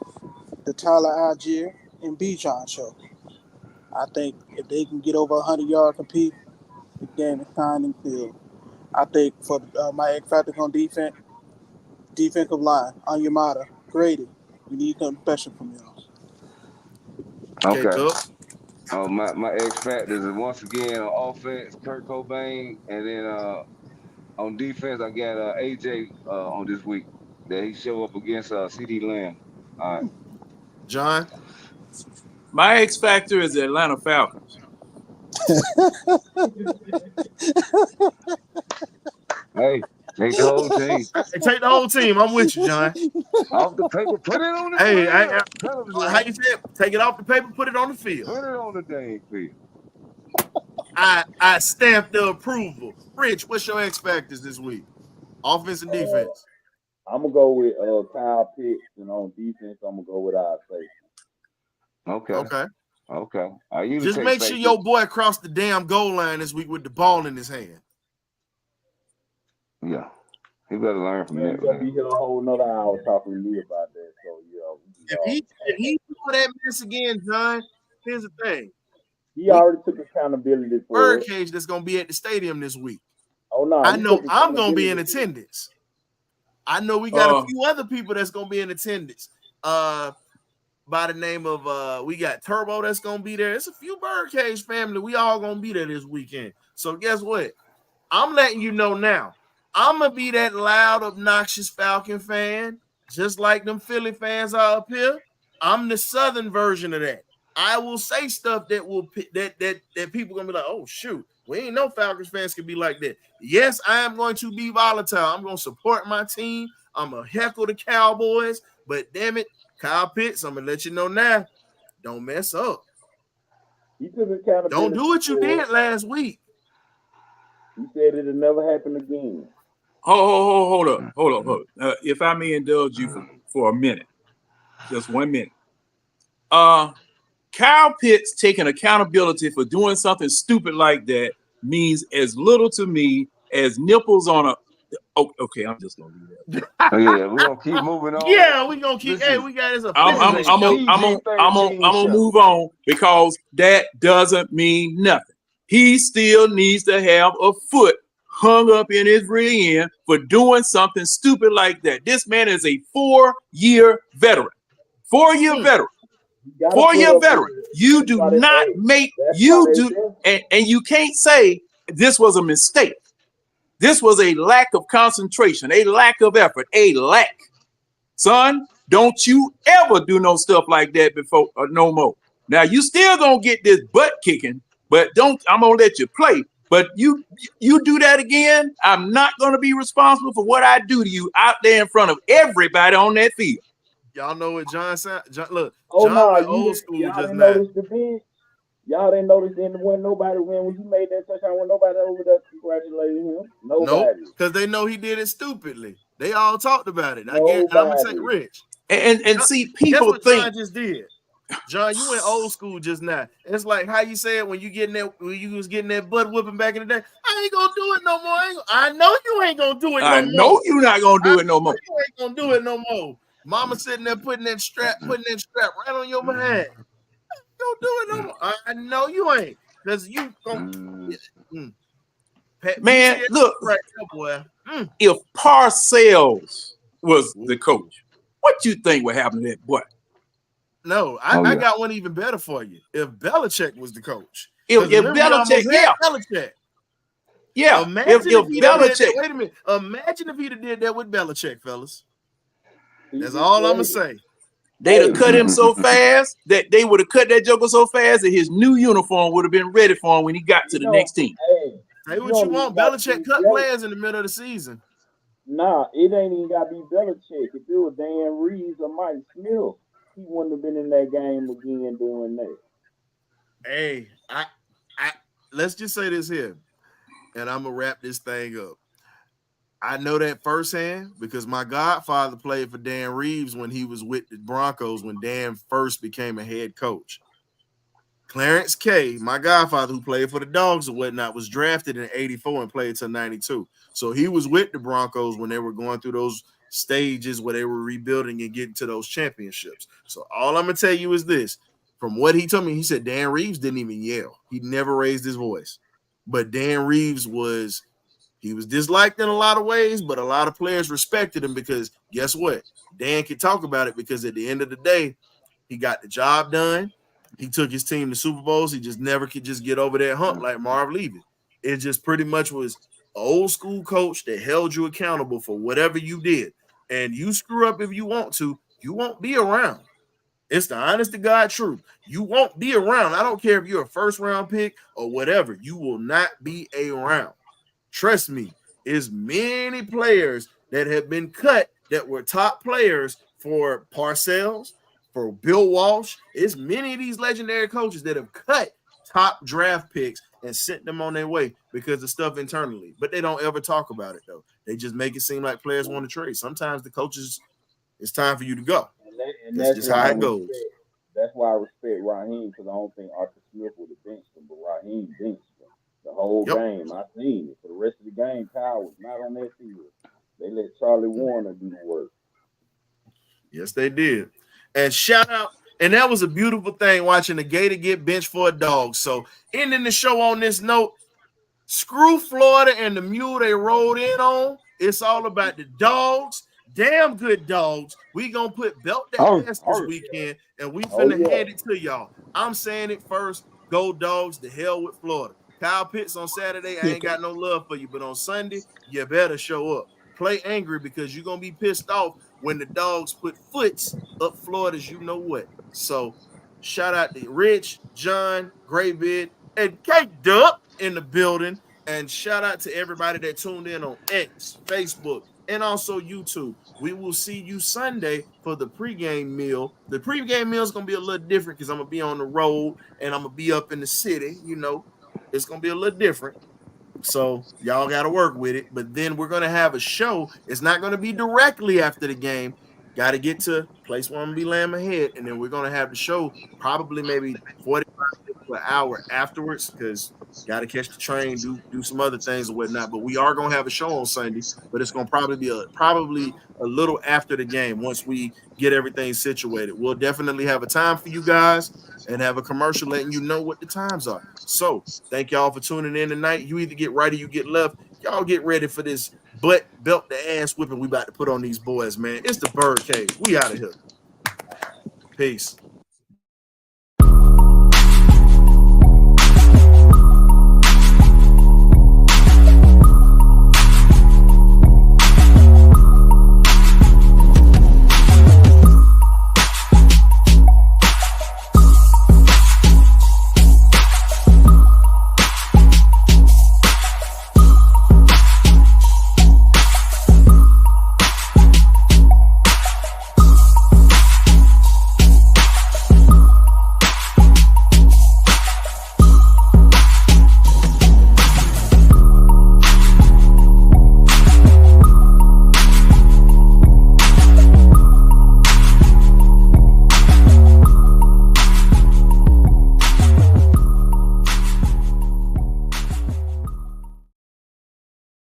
S4: the Tyler Algier, and Bijan show. I think if they can get over 100 yards compete, the game is signed and sealed. I think for my X factor on defensive line, Onyemata, Grady, we need something special from y'all.
S1: Okay.
S3: My X factors is once again on offense, Kirk Cobain, and then On defense, I got AJ on this week that he show up against CD Lamb. All right.
S1: John.
S5: My X factor is the Atlanta Falcons.
S3: Hey, take the whole team.
S1: Hey, take the whole team. I'm with you, John.
S3: Off the paper, put it on the
S1: Hey,
S3: field.
S1: how you say it? Take it off the paper, put it on the field.
S3: Put it on the dang field.
S1: I stamped the approval. Rich, what's your X factors this week? Offense and defense.
S6: I'm gonna go with Kyle Pitts, and on defense, I'm gonna go with our safety.
S3: Okay. I usually
S1: Just make sure your boy crossed the damn goal line this week with the ball in his hand.
S3: Yeah, he better learn from that.
S6: He's gonna be here a whole another hour talking to me about that. So
S1: If he do that mess again, John, here's the thing.
S6: He already took accountability for
S1: BirdCage that's gonna be at the stadium this week.
S6: Oh no,
S1: I know I'm gonna be in attendance. I know we got a few other people that's gonna be in attendance. By the name of we got Turbo that's gonna be there. It's a few BirdCage family. We all gonna be there this weekend. So guess what? I'm letting you know now. I'm gonna be that loud, obnoxious Falcon fan, just like them Philly fans are up here. I'm the Southern version of that. I will say stuff that will that people gonna be like, oh shoot, we ain't know Falcons fans can be like that. Yes, I am going to be volatile. I'm gonna support my team. I'm gonna heckle the Cowboys, but damn it, Kyle Pitts, I'm gonna let you know now. Don't mess up.
S6: He took accountability.
S1: Don't do what you did last week.
S6: He said it'll never happen again.
S5: Hold up. If I may indulge you for a minute, just 1 minute. Kyle Pitts taking accountability for doing something stupid like that means as little to me as nipples on a. Oh, okay, I'm just gonna do that.
S3: Yeah, we're gonna keep moving on.
S1: Yeah, we gonna keep. Hey, we got this.
S5: I'm gonna move on because that doesn't mean nothing. He still needs to have a foot hung up in his rear end for doing something stupid like that. This man is a 4-year veteran. 4-year veteran. 4-year veteran. You do not make and you can't say this was a mistake. This was a lack of concentration, a lack of effort, a lack. Son, don't you ever do no stuff like that before no more. Now you still gonna get this butt kicking, but I'm gonna let you play. But you do that again, I'm not gonna be responsible for what I do to you out there in front of everybody on that field.
S1: Y'all know what John said? Look,
S6: oh
S1: John
S6: no,
S1: went old school
S6: y'all
S1: just
S6: didn't
S1: now.
S6: notice the bench. Y'all didn't notice when nobody when you made that touchdown when nobody over there congratulating him. Nobody.
S1: Nope, because they know he did it stupidly. They all talked about it. I'm gonna say Rich.
S5: And see, people
S1: what
S5: think
S1: John just did. John, you went old school just now. It's like how you said when you was getting that butt whipping back in the day. I ain't gonna do it no more. I know you ain't gonna do it no more.
S5: I know you're not gonna do it no more.
S1: You ain't gonna do it no more. Mama sitting there putting that strap right on your behind. Don't do it no more. I know you ain't, because you gonna
S5: man, look,
S1: right there, boy.
S5: If Parcells was the coach, what you think would happen to that boy?
S1: No, I got one even better for you. If Belichick was the coach.
S5: If Belichick,
S1: Belichick.
S5: Yeah.
S1: Imagine if
S5: Belichick.
S1: wait a minute. Imagine if he'd have did that with Belichick, fellas. That's all I'm gonna say.
S5: They'd have cut him so fast that they would have cut that joker so fast that his new uniform would have been ready for him when he got to the next team.
S1: Say what you want. Belichick cut players in the middle of the season.
S6: Nah, it ain't even got to be Belichick. If it was Dan Reeves or Mike Smith, he wouldn't have been in that game again doing that.
S1: Hey, I let's just say this here, and I'm gonna wrap this thing up. I know that firsthand because my godfather played for Dan Reeves when he was with the Broncos when Dan first became a head coach. Clarence K, my godfather who played for the Dogs and whatnot, was drafted in 84 and played till 92. So he was with the Broncos when they were going through those stages where they were rebuilding and getting to those championships. So all I'm going to tell you is this. From what he told me, he said Dan Reeves didn't even yell. He never raised his voice. But Dan Reeves was disliked in a lot of ways, but a lot of players respected him because guess what? Dan could talk about it because at the end of the day, he got the job done. He took his team to Super Bowls. He just never could just get over that hump like Marv Levy. It just pretty much was old school coach that held you accountable for whatever you did. And you screw up if you want to, you won't be around. It's the honest to God truth. You won't be around. I don't care if you're a first round pick or whatever. You will not be around. Trust me, there's many players that have been cut that were top players for Parcells, for Bill Walsh. It's many of these legendary coaches that have cut top draft picks and sent them on their way because of stuff internally. But they don't ever talk about it, though. They just make it seem like players want to trade. Sometimes the coaches, it's time for you to go.
S6: And
S1: that's just how it goes.
S6: That's why I respect Raheem, because I don't think Arthur Smith would have benched him, but Raheem benched him the whole game. I seen it. For the rest of the game, Kyle was not on that field. They let Charlie Warner do the work.
S1: Yes, they did. And shout out, and that was a beautiful thing watching the Gator get benched for a dog. So ending the show on this note, screw Florida and the mule they rolled in on. It's all about the dogs. Damn good dogs. We gonna put belt that ass this weekend, and we finna hand it to y'all. I'm saying it first. Go dogs. The hell with Florida. Kyle Pitts on Saturday. I ain't got no love for you, but on Sunday, you better show up. Play angry because you're gonna be pissed off when the dogs put foots up Florida's you know what. So shout out to Rich, John, Graybeard, and K-Dub in the building. And shout out to everybody that tuned in on X, Facebook, and also YouTube. We will see you Sunday for the pregame meal. The pregame meal is going to be a little different because I'm going to be on the road and I'm going to be up in the city. You know, it's going to be a little different. So y'all got to work with it. But then we're going to have a show. It's not going to be directly after the game. Got to get to place where I'm going to be laying my head. And then we're going to have the show probably maybe 45 minutes to an hour afterwards because got to catch the train, do some other things or whatnot. But we are going to have a show on Sunday, but it's going to probably be a little after the game once we get everything situated. We'll definitely have a time for you guys and have a commercial letting you know what the times are. So thank y'all for tuning in tonight. You either get right or you get left. Y'all get ready for this butt belt the ass whipping we about to put on these boys, man. It's the BirdCage. We out of here. Peace.